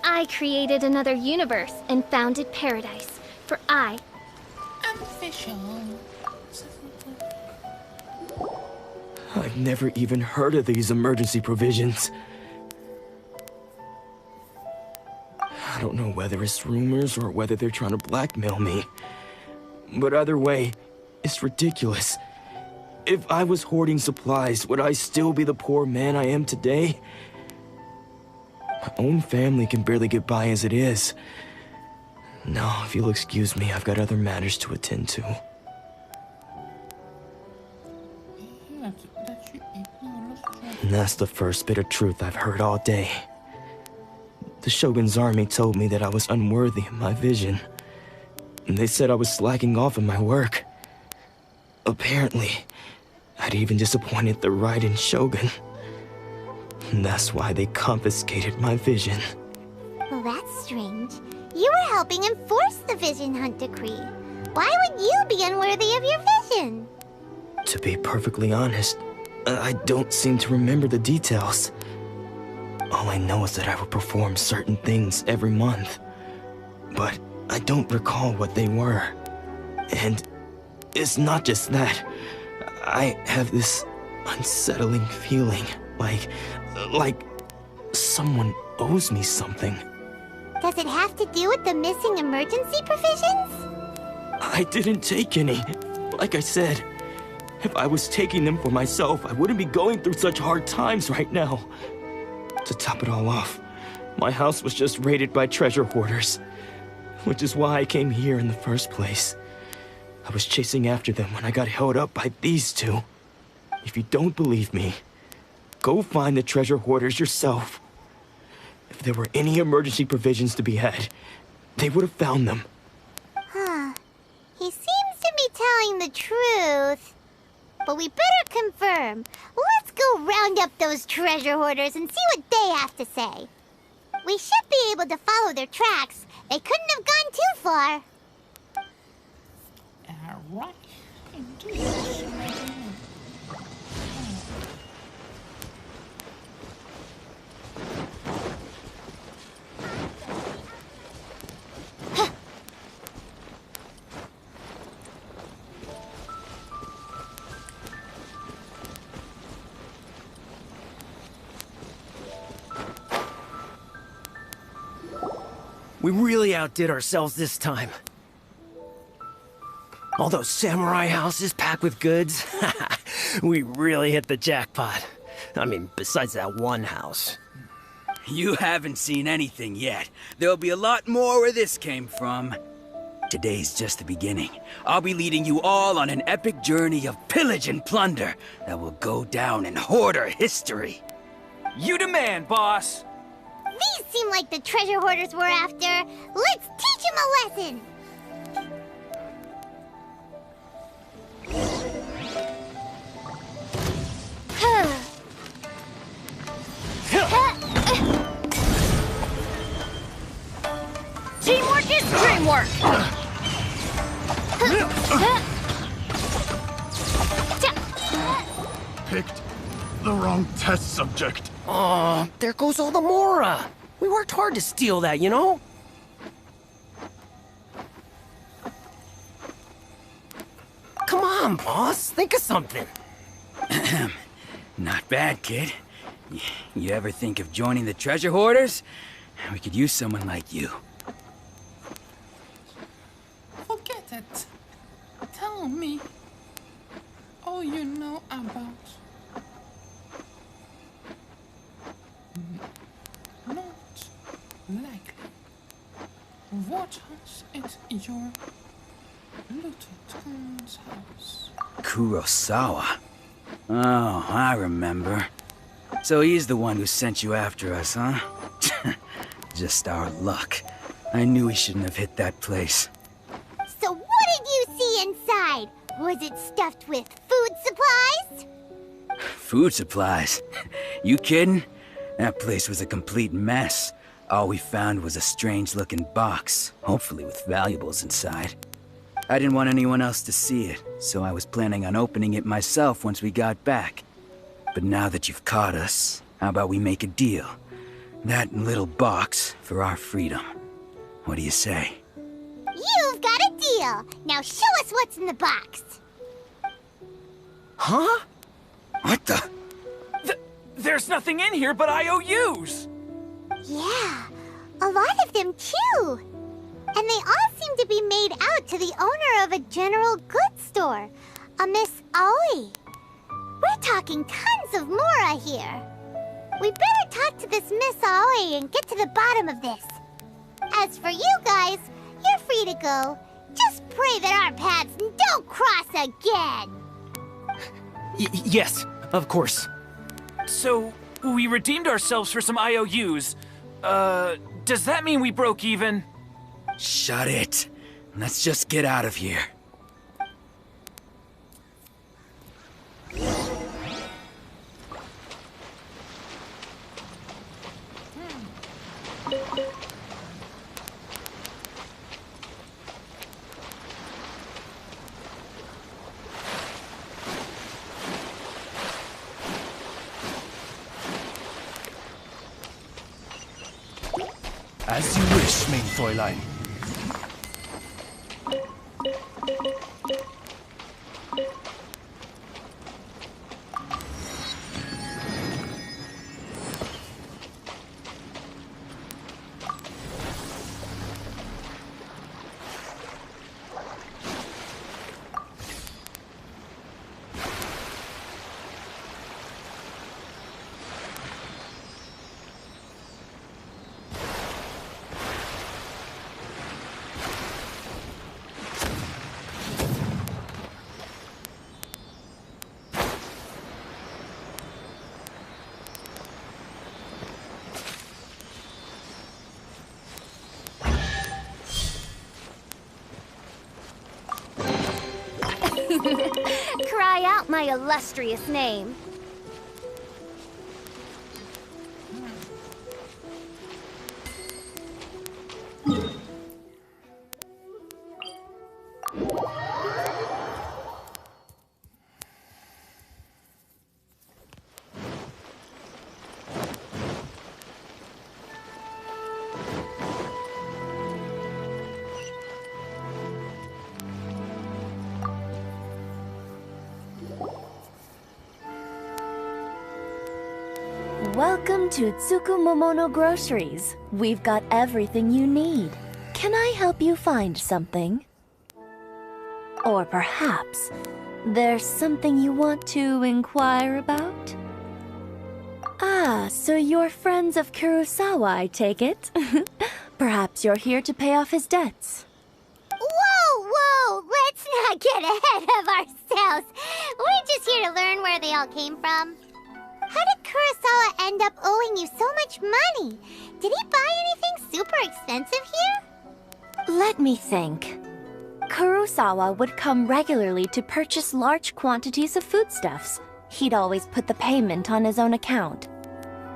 I created another universe and founded paradise. For I... Official. I've never even heard of these emergency provisions. I don't know whether it's rumors or whether they're trying to blackmail me. But either way, it's ridiculous. If I was hoarding supplies, would I still be the poor man I am today? My own family can barely get by as it is. No, if you'll excuse me, I've got other matters to attend to. And that's the first bit of truth I've heard all day. The Shogun's army told me that I was unworthy of my vision. And they said I was slacking off in my work. Apparently, I'd even disappointed the Raiden Shogun. And that's why they confiscated my vision. Well, that's strange. You were helping enforce the Vision Hunt Decree. Why would you be unworthy of your vision? To be perfectly honest, I don't seem to remember the details. All I know is that I would perform certain things every month. But I don't recall what they were. And it's not just that. I have this unsettling feeling, like someone owes me something. Does it have to do with the missing emergency provisions? I didn't take any. Like I said, if I was taking them for myself, I wouldn't be going through such hard times right now. To top it all off, my house was just raided by treasure hoarders, which is why I came here in the first place. I was chasing after them when I got held up by these two. If you don't believe me, go find the treasure hoarders yourself. If there were any emergency provisions to be had, they would have found them. He seems to be telling the truth. But we better confirm. Let's go round up those treasure hoarders and see what they have to say. We should be able to follow their tracks. They couldn't have gone too far. Alright. Indeed. We really outdid ourselves this time. All those samurai houses packed with goods. We really hit the jackpot. I mean, besides that one house. You haven't seen anything yet. There'll be a lot more where this came from. Today's just the beginning. I'll be leading you all on an epic journey of pillage and plunder that will go down in hoarder history. You demand, boss! These seem like the treasure hoarders we're after. Let's teach them a lesson! Teamwork is dreamwork! Picked the wrong test subject. Aw, there goes all the Mora. We worked hard to steal that, you know? Come on, boss. Think of something. Not bad, kid. You ever think of joining the treasure hoarders? We could use someone like you. Forget it. Tell me all you know about. Not likely. What house is your Lutoton's house? Kurosawa? Oh, I remember. So he's the one who sent you after us, huh? Just our luck. I knew he shouldn't have hit that place. So what did you see inside? Was it stuffed with food supplies? Food supplies? You kidding? That place was a complete mess. All we found was a strange-looking box, hopefully with valuables inside. I didn't want anyone else to see it, so I was planning on opening it myself once we got back. But now that you've caught us, how about we make a deal? That little box for our freedom. What do you say? You've got a deal. Now show us what's in the box. Huh? What the? There's nothing in here but IOUs! Yeah, a lot of them too. And they all seem to be made out to the owner of a general goods store, a Miss Aoi. We're talking tons of Mora here. We better talk to this Miss Aoi and get to the bottom of this. As for you guys, you're free to go. Just pray that our paths don't cross again. Yes, of course. So, we redeemed ourselves for some IOUs. Does that mean we broke even? Shut it. Let's just get out of here. As you wish, main Fräulein. Cry out my illustrious name. Welcome to Tsukumomono Groceries. We've got everything you need. Can I help you find something? Or perhaps there's something you want to inquire about? Ah, so you're friends of Kurosawa, I take it? Perhaps you're here to pay off his debts. Whoa, whoa! Let's not get ahead of ourselves. We're just here to learn where they all came from. How did Kurosawa end up owing you so much money? Did he buy anything super expensive here? Let me think. Kurosawa would come regularly to purchase large quantities of foodstuffs. He'd always put the payment on his own account.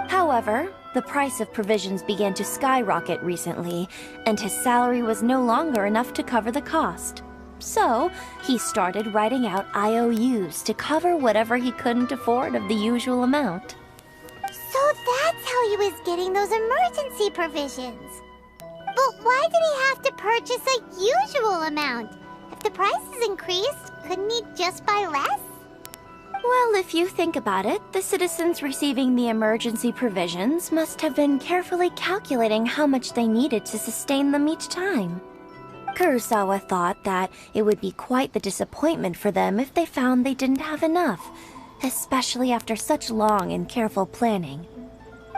However, the price of provisions began to skyrocket recently, and his salary was no longer enough to cover the cost. So, he started writing out IOUs to cover whatever he couldn't afford of the usual amount. So that's how he was getting those emergency provisions. But why did he have to purchase a usual amount? If the prices increased, couldn't he just buy less? Well, if you think about it, the citizens receiving the emergency provisions must have been carefully calculating how much they needed to sustain them each time. Kurosawa thought that it would be quite the disappointment for them if they found they didn't have enough, especially after such long and careful planning.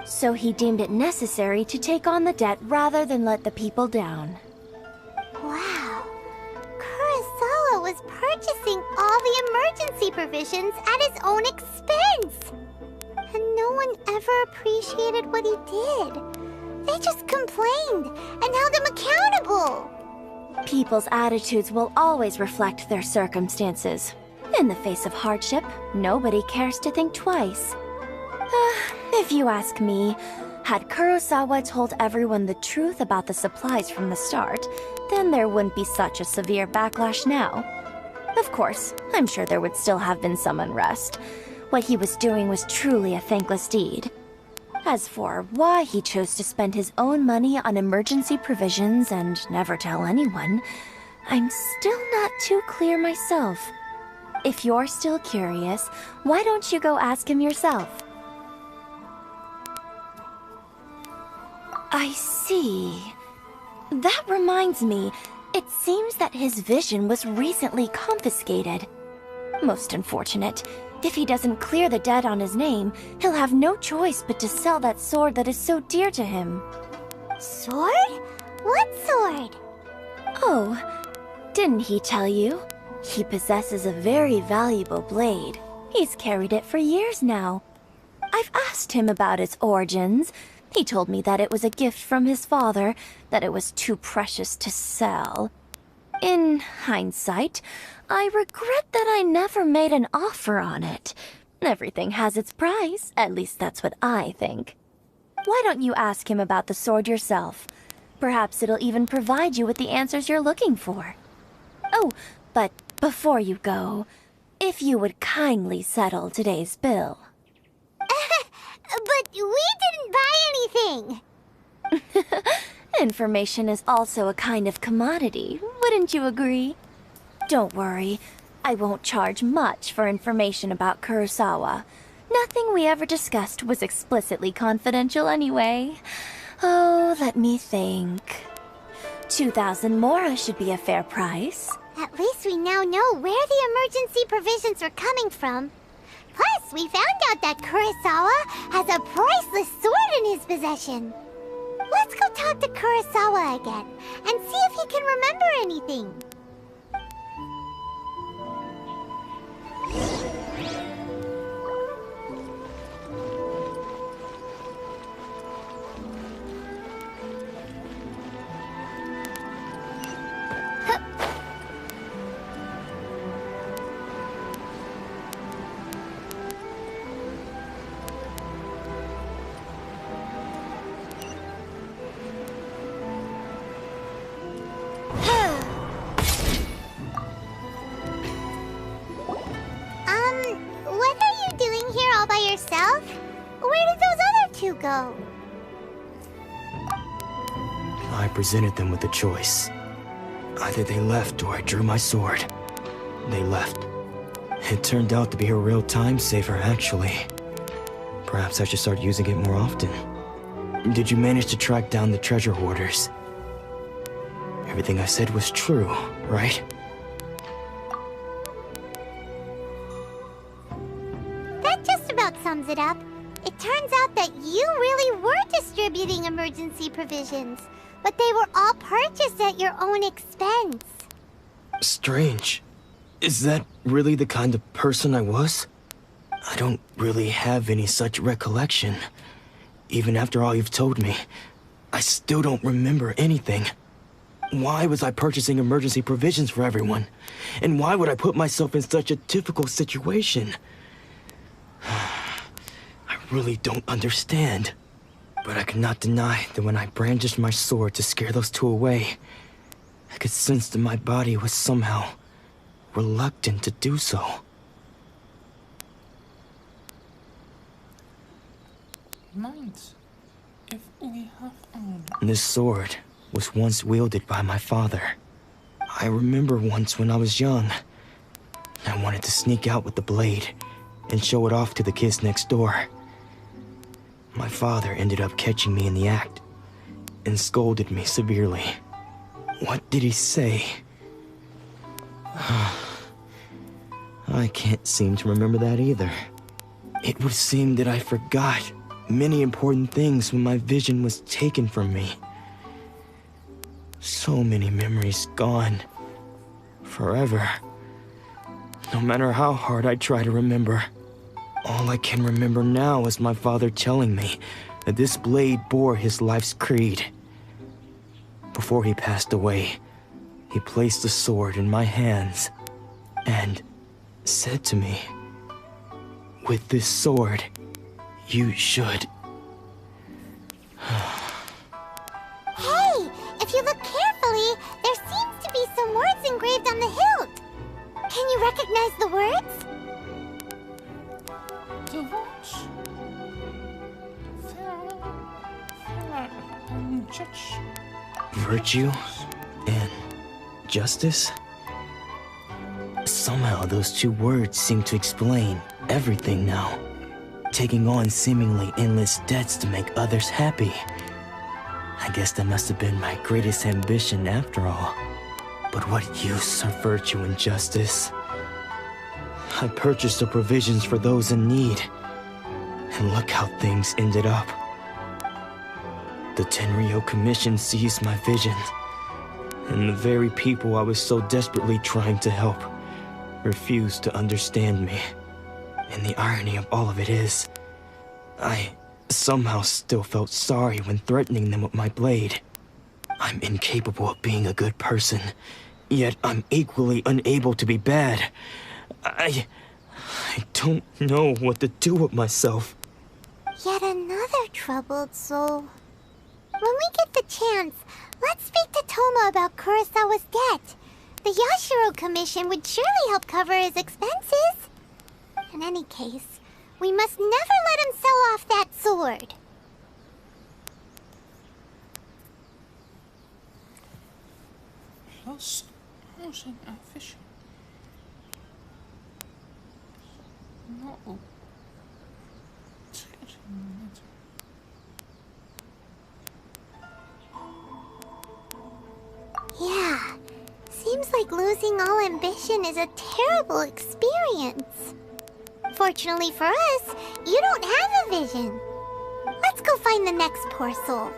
So he deemed it necessary to take on the debt rather than let the people down. Wow. Kurosawa was purchasing all the emergency provisions at his own expense. And no one ever appreciated what he did. They just complained and held him accountable. People's attitudes will always reflect their circumstances. In the face of hardship, nobody cares to think twice. If you ask me, had Kurosawa told everyone the truth about the supplies from the start, then there wouldn't be such a severe backlash now. Of course, I'm sure there would still have been some unrest. What he was doing was truly a thankless deed. As for why he chose to spend his own money on emergency provisions and never tell anyone, I'm still not too clear myself. If you're still curious, why don't you go ask him yourself? I see. That reminds me, it seems that his vision was recently confiscated. Most unfortunate. If he doesn't clear the debt on his name, he'll have no choice but to sell that sword that is so dear to him. Sword? What sword? Oh, didn't he tell you? He possesses a very valuable blade. He's carried it for years now. I've asked him about its origins. He told me that it was a gift from his father, that it was too precious to sell. In hindsight, I regret that I never made an offer on it. Everything has its price, at least that's what I think. Why don't you ask him about the sword yourself? Perhaps it'll even provide you with the answers you're looking for. Oh, but before you go, if you would kindly settle today's bill. But we didn't buy anything! Information is also a kind of commodity, wouldn't you agree? Don't worry, I won't charge much for information about Kurosawa. Nothing we ever discussed was explicitly confidential anyway. Oh, let me think. 2,000 mora should be a fair price. At least we now know where the emergency provisions were coming from. Plus, we found out that Kurosawa has a priceless sword in his possession. Let's go talk to Kurosawa again, and see if he can remember anything. Yourself? Where did those other two go? I presented them with a choice. Either they left or I drew my sword. They left. It turned out to be a real time saver, actually. Perhaps I should start using it more often. Did you manage to track down the treasure hoarders? Everything I said was true, right? That just about sums it up. It turns out that you really were distributing emergency provisions, but they were all purchased at your own expense. Strange. Is that really the kind of person I was? I don't really have any such recollection. Even after all you've told me, I still don't remember anything. Why was I purchasing emergency provisions for everyone? And why would I put myself in such a difficult situation? I really don't understand. But I cannot deny that when I brandished my sword to scare those two away, I could sense that my body was somehow reluctant to do so. Mind if we have This sword was once wielded by my father. I remember once when I was young, I wanted to sneak out with the blade and show it off to the kids next door. My father ended up catching me in the act and scolded me severely. What did he say? I can't seem to remember that either. It would seem that I forgot many important things when my vision was taken from me. So many memories gone. Forever. No matter how hard I try to remember, all I can remember now is my father telling me that this blade bore his life's creed. Before he passed away, he placed the sword in my hands and said to me, "With this sword, you should..." Hey, if you look carefully, there seems to be some words engraved on the hilt. Can you recognize the words? the watch. Fair and judge. Virtue and justice? Somehow those two words seem to explain everything now. Taking on seemingly endless debts to make others happy. I guess that must have been my greatest ambition after all. But what use are virtue and justice? I purchased the provisions for those in need. And look how things ended up. The Tenryo Commission seized my vision. And the very people I was so desperately trying to help refused to understand me. And the irony of all of it is, I somehow still felt sorry when threatening them with my blade. I'm incapable of being a good person, yet I'm equally unable to be bad. I don't know what to do with myself. Yet another troubled soul. When we get the chance, let's speak to Toma about Kurosawa's debt. The Yashiro Commission would surely help cover his expenses. In any case, we must never let him sell off that sword. Lost housing and fishing. No. Yeah, seems like losing all ambition is a terrible experience. Fortunately for us, you don't have a vision. Let's go find the next poor soul.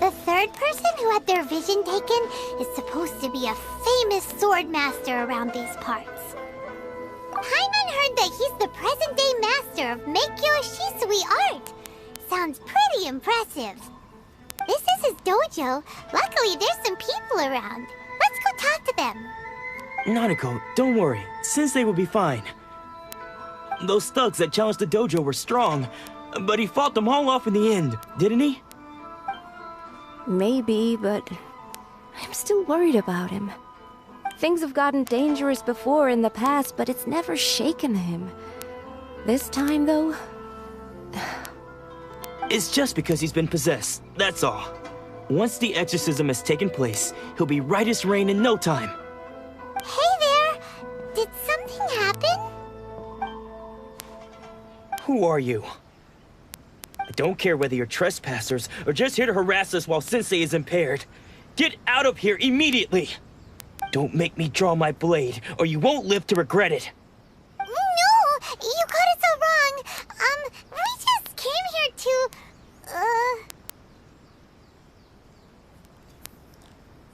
The third person who had their vision taken is supposed to be a famous sword master around these parts. Paimon heard that he's the present-day master of Meikyo Shisui art. Sounds pretty impressive. This is his dojo. Luckily, there's some people around. Let's go talk to them. Nanako, don't worry. Sensei will be fine. Those thugs that challenged the dojo were strong, but he fought them all off in the end, didn't he? Maybe, but I'm still worried about him. Things have gotten dangerous before in the past, but it's never shaken him. This time, though... It's just because he's been possessed, that's all. Once the exorcism has taken place, he'll be right as rain in no time. Hey there! Did something happen? Who are you? I don't care whether you're trespassers or just here to harass us while Sensei is impaired. Get out of here immediately! Don't make me draw my blade, or you won't live to regret it. No! You got it so wrong! We just came here to...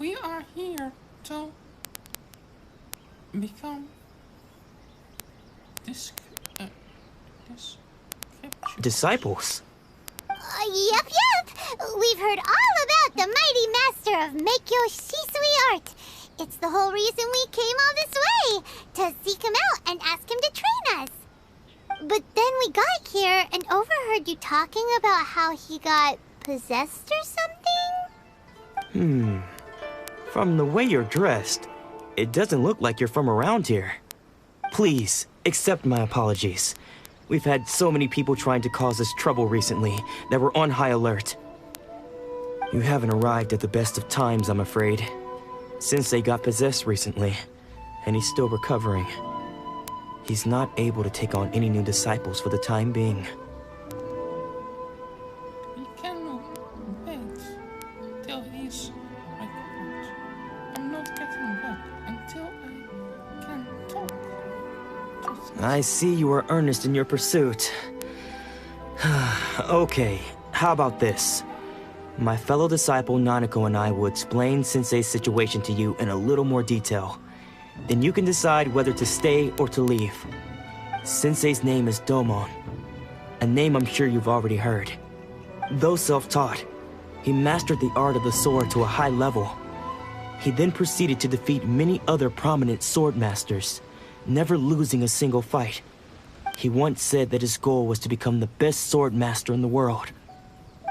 We are here to become Disciples? Yep. We've heard all about the mighty master of Meikyo Shisui art. It's the whole reason we came all this way, to seek him out and ask him to train us. But then we got here and overheard you talking about how he got possessed or something? From the way you're dressed, it doesn't look like you're from around here. Please, accept my apologies. We've had so many people trying to cause us trouble recently that we're on high alert. You haven't arrived at the best of times, I'm afraid. Sensei got possessed recently, and he's still recovering. He's not able to take on any new disciples for the time being. We cannot wait till he's recovered. I'm not getting back until I can talk. I see you are earnest in your pursuit. Okay, how about this? My fellow disciple Nanako and I will explain Sensei's situation to you in a little more detail. Then you can decide whether to stay or to leave. Sensei's name is Domon, a name I'm sure you've already heard. Though self-taught, he mastered the art of the sword to a high level. He then proceeded to defeat many other prominent sword masters, never losing a single fight. He once said that his goal was to become the best sword master in the world.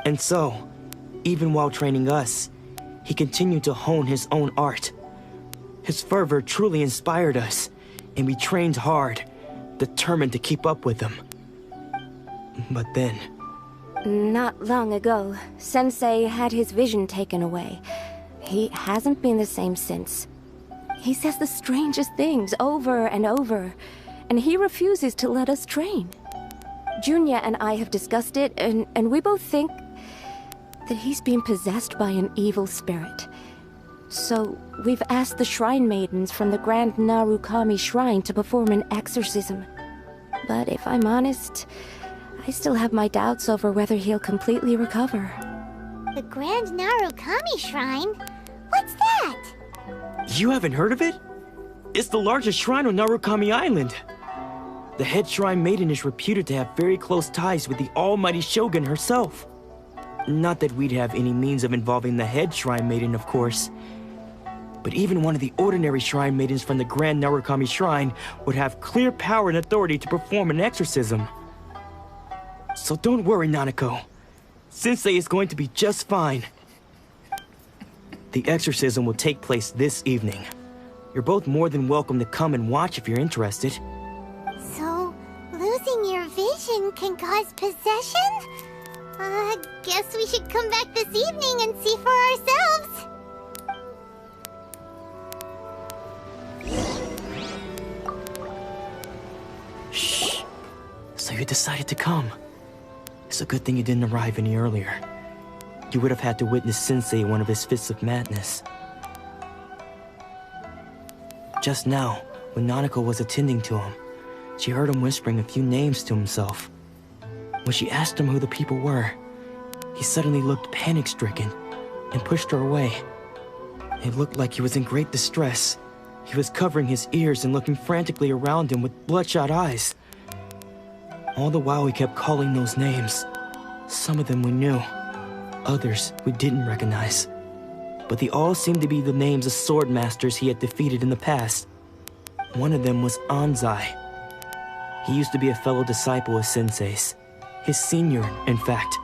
And so, even while training us, he continued to hone his own art. His fervor truly inspired us, and we trained hard, determined to keep up with him. But then... Not long ago, Sensei had his vision taken away. He hasn't been the same since. He says the strangest things over and over, and he refuses to let us train. Junya and I have discussed it, and we both think that he's been possessed by an evil spirit. So, we've asked the shrine maidens from the Grand Narukami Shrine to perform an exorcism. But if I'm honest, I still have my doubts over whether he'll completely recover. The Grand Narukami Shrine? What's that? You haven't heard of it? It's the largest shrine on Narukami Island. The head shrine maiden is reputed to have very close ties with the almighty Shogun herself. Not that we'd have any means of involving the head shrine maiden, of course. But even one of the ordinary shrine maidens from the Grand Narukami Shrine would have clear power and authority to perform an exorcism. So don't worry, Nanako. Sensei is going to be just fine. The exorcism will take place this evening. You're both more than welcome to come and watch if you're interested. So, losing your vision can cause possession? Guess we should come back this evening and see for ourselves. Shh. So you decided to come. It's a good thing you didn't arrive any earlier. You would have had to witness Sensei in one of his fits of madness. Just now, when Nanako was attending to him, she heard him whispering a few names to himself. When she asked him who the people were, he suddenly looked panic-stricken and pushed her away. It looked like he was in great distress. He was covering his ears and looking frantically around him with bloodshot eyes. All the while he kept calling those names. Some of them we knew, others we didn't recognize. But they all seemed to be the names of sword masters he had defeated in the past. One of them was Anzai. He used to be a fellow disciple of Sensei's. His senior, in fact.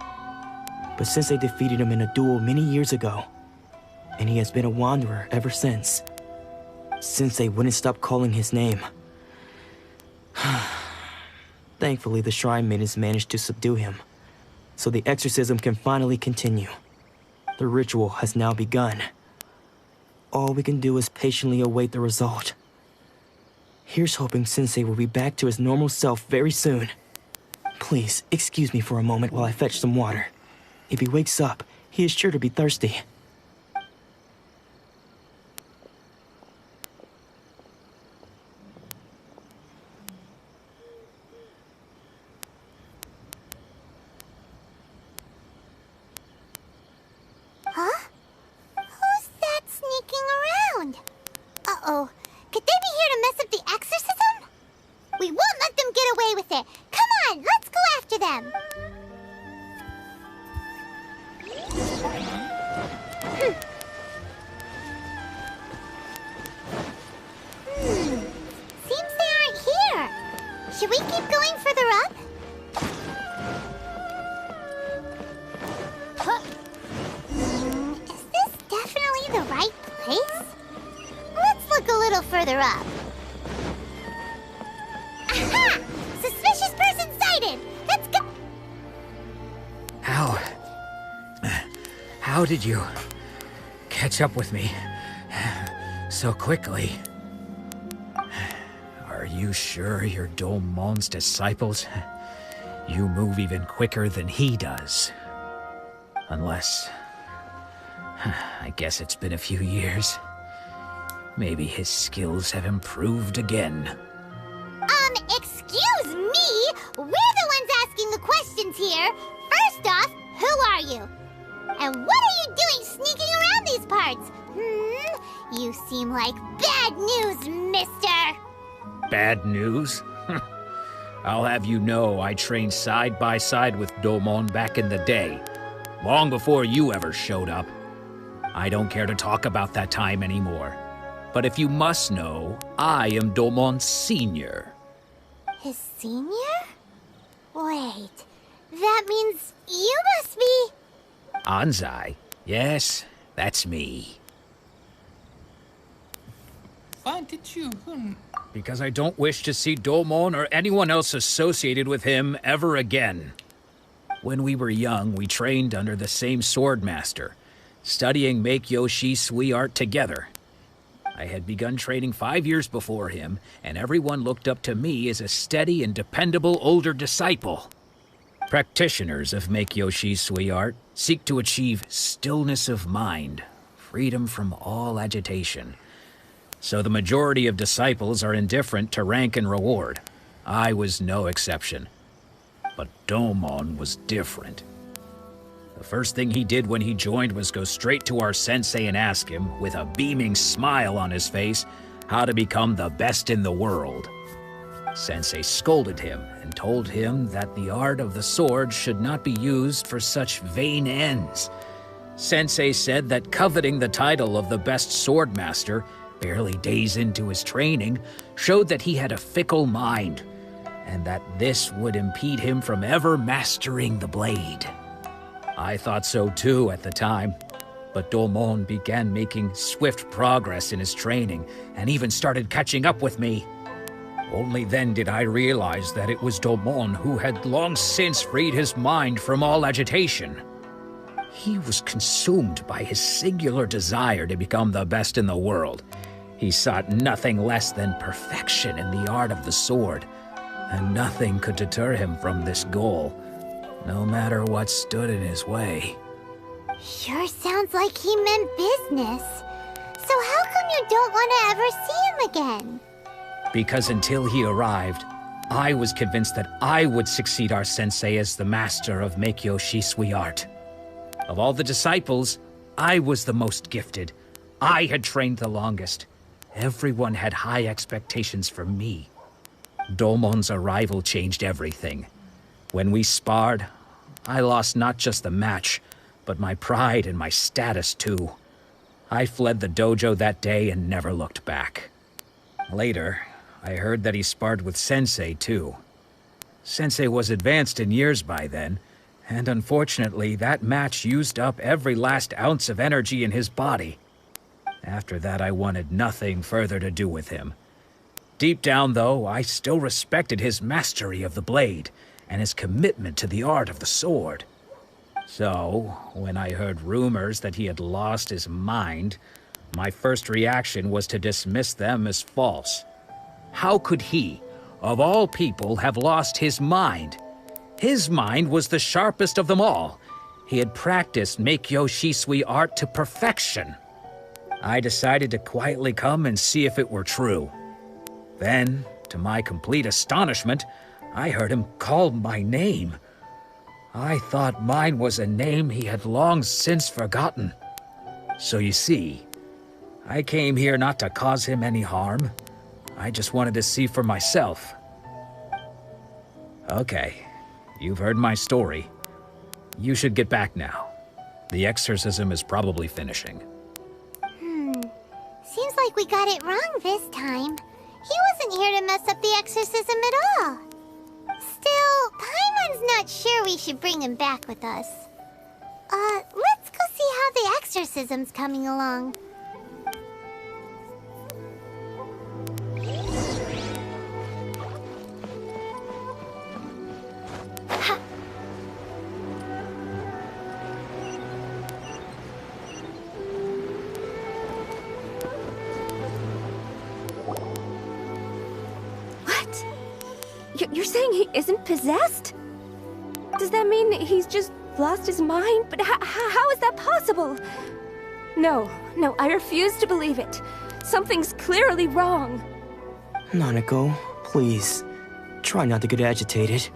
But Sensei defeated him in a duel many years ago, and he has been a wanderer ever since. Sensei wouldn't stop calling his name. Thankfully, the shrine maidens managed to subdue him, so the exorcism can finally continue. The ritual has now begun. All we can do is patiently await the result. Here's hoping Sensei will be back to his normal self very soon. Please, excuse me for a moment while I fetch some water. If he wakes up, he is sure to be thirsty. Huh? Who's that sneaking around? Uh-oh. Could they be here to mess up the exorcism? We won't let them get away with it. Come on, let's go after them. Seems they aren't here. Should we keep going further up? Is this definitely the right place? Let's look a little further up. Aha! Suspicious person sighted! Let's go! How did you catch up with me so quickly? Are you sure you're Domon's disciples? You move even quicker than he does. Unless... I guess it's been a few years. Maybe his skills have improved again. Excuse me? We're the ones asking the questions here. First off, who are you? And what are you doing sneaking around these parts? You seem like bad news, mister. Bad news? I'll have you know I trained side by side with Domon back in the day. Long before you ever showed up. I don't care to talk about that time anymore. But if you must know, I am Domon's senior. His senior? Wait, that means you must be... Anzai? Yes, that's me. Why did you... Because I don't wish to see Domon or anyone else associated with him ever again. When we were young, we trained under the same swordmaster, studying Make-Yoshi Sui art together. I had begun training 5 years before him, and everyone looked up to me as a steady and dependable older disciple. Practitioners of Make-Yoshi Sui art seek to achieve stillness of mind, freedom from all agitation. So the majority of disciples are indifferent to rank and reward. I was no exception. But Domon was different. The first thing he did when he joined was go straight to our sensei and ask him, with a beaming smile on his face, how to become the best in the world. Sensei scolded him and told him that the art of the sword should not be used for such vain ends. Sensei said that coveting the title of the best swordmaster, barely days into his training, showed that he had a fickle mind, and that this would impede him from ever mastering the blade. I thought so too at the time, but Domon began making swift progress in his training and even started catching up with me. Only then did I realize that it was Domon who had long since freed his mind from all agitation. He was consumed by his singular desire to become the best in the world. He sought nothing less than perfection in the art of the sword, and nothing could deter him from this goal, no matter what stood in his way. Sure sounds like he meant business. So how come you don't want to ever see him again? Because until he arrived, I was convinced that I would succeed our sensei as the master of Make-Yoshi Sui art. Of all the disciples, I was the most gifted. I had trained the longest. Everyone had high expectations from me. Domon's arrival changed everything. When we sparred, I lost not just the match, but my pride and my status too. I fled the dojo that day and never looked back. Later, I heard that he sparred with Sensei too. Sensei was advanced in years by then, and unfortunately that match used up every last ounce of energy in his body. After that, I wanted nothing further to do with him. Deep down, though, I still respected his mastery of the blade and his commitment to the art of the sword. So, when I heard rumors that he had lost his mind, my first reaction was to dismiss them as false. How could he, of all people, have lost his mind? His mind was the sharpest of them all. He had practiced Meikyo Shisui art to perfection. I decided to quietly come and see if it were true. Then, to my complete astonishment, I heard him call my name. I thought mine was a name he had long since forgotten. So you see, I came here not to cause him any harm. I just wanted to see for myself. Okay, you've heard my story. You should get back now. The exorcism is probably finishing. Seems like we got it wrong this time. He wasn't here to mess up the exorcism at all. Still, Paimon's not sure we should bring him back with us. Let's go see how the exorcism's coming along. You're saying he isn't possessed? Does that mean he's just lost his mind? But how is that possible? No, I refuse to believe it. Something's clearly wrong. Nanako, please. Try not to get agitated.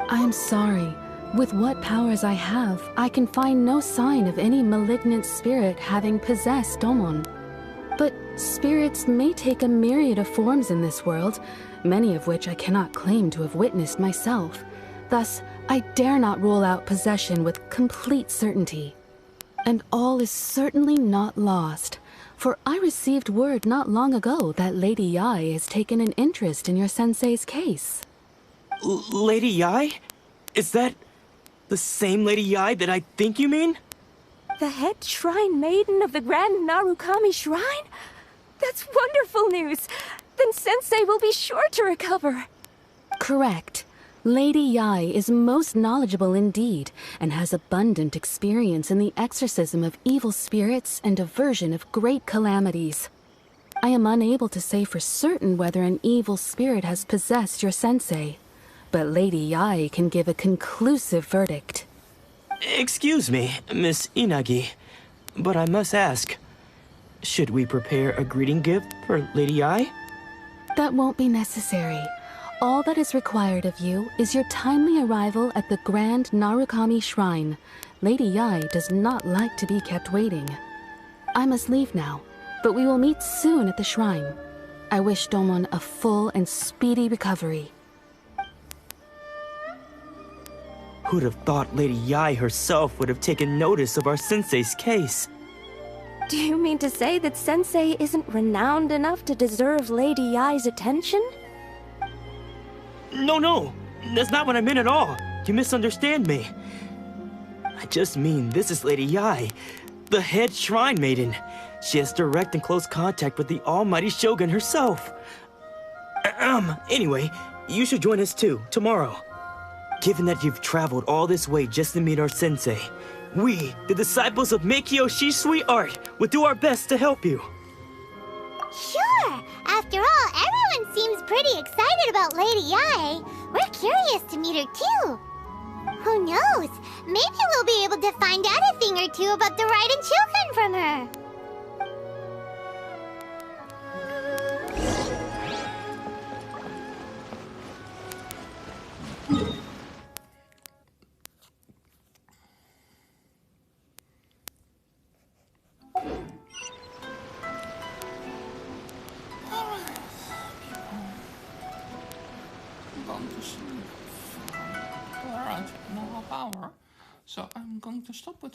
I'm sorry. With what powers I have, I can find no sign of any malignant spirit having possessed Domon. But spirits may take a myriad of forms in this world, many of which I cannot claim to have witnessed myself. Thus, I dare not rule out possession with complete certainty. And all is certainly not lost, for I received word not long ago that Lady Yai has taken an interest in your sensei's case. Lady Yai? Is that the same Lady Yai that I think you mean? The head shrine maiden of the Grand Narukami Shrine? That's wonderful news! Then Sensei will be sure to recover. Correct. Lady Yai is most knowledgeable indeed, and has abundant experience in the exorcism of evil spirits and aversion of great calamities. I am unable to say for certain whether an evil spirit has possessed your sensei, but Lady Yai can give a conclusive verdict. Excuse me, Miss Inagi, but I must ask, should we prepare a greeting gift for Lady Yai? That won't be necessary. All that is required of you is your timely arrival at the Grand Narukami Shrine. Lady Yai does not like to be kept waiting. I must leave now, but we will meet soon at the shrine. I wish Domon a full and speedy recovery. Who'd have thought Lady Yai herself would have taken notice of our sensei's case? Do you mean to say that Sensei isn't renowned enough to deserve Lady Yai's attention? No, that's not what I meant at all. You misunderstand me. I just mean this is Lady Yai, the head shrine maiden. She has direct and close contact with the almighty Shogun herself. Anyway, you should join us too, tomorrow. Given that you've traveled all this way just to meet our sensei, we, the disciples of Meikyo Shisui art, will do our best to help you. Sure! After all, everyone seems pretty excited about Lady Yai. We're curious to meet her too. Who knows? Maybe we'll be able to find out a thing or two about the Raiden Shogun from her. So I'm going to stop with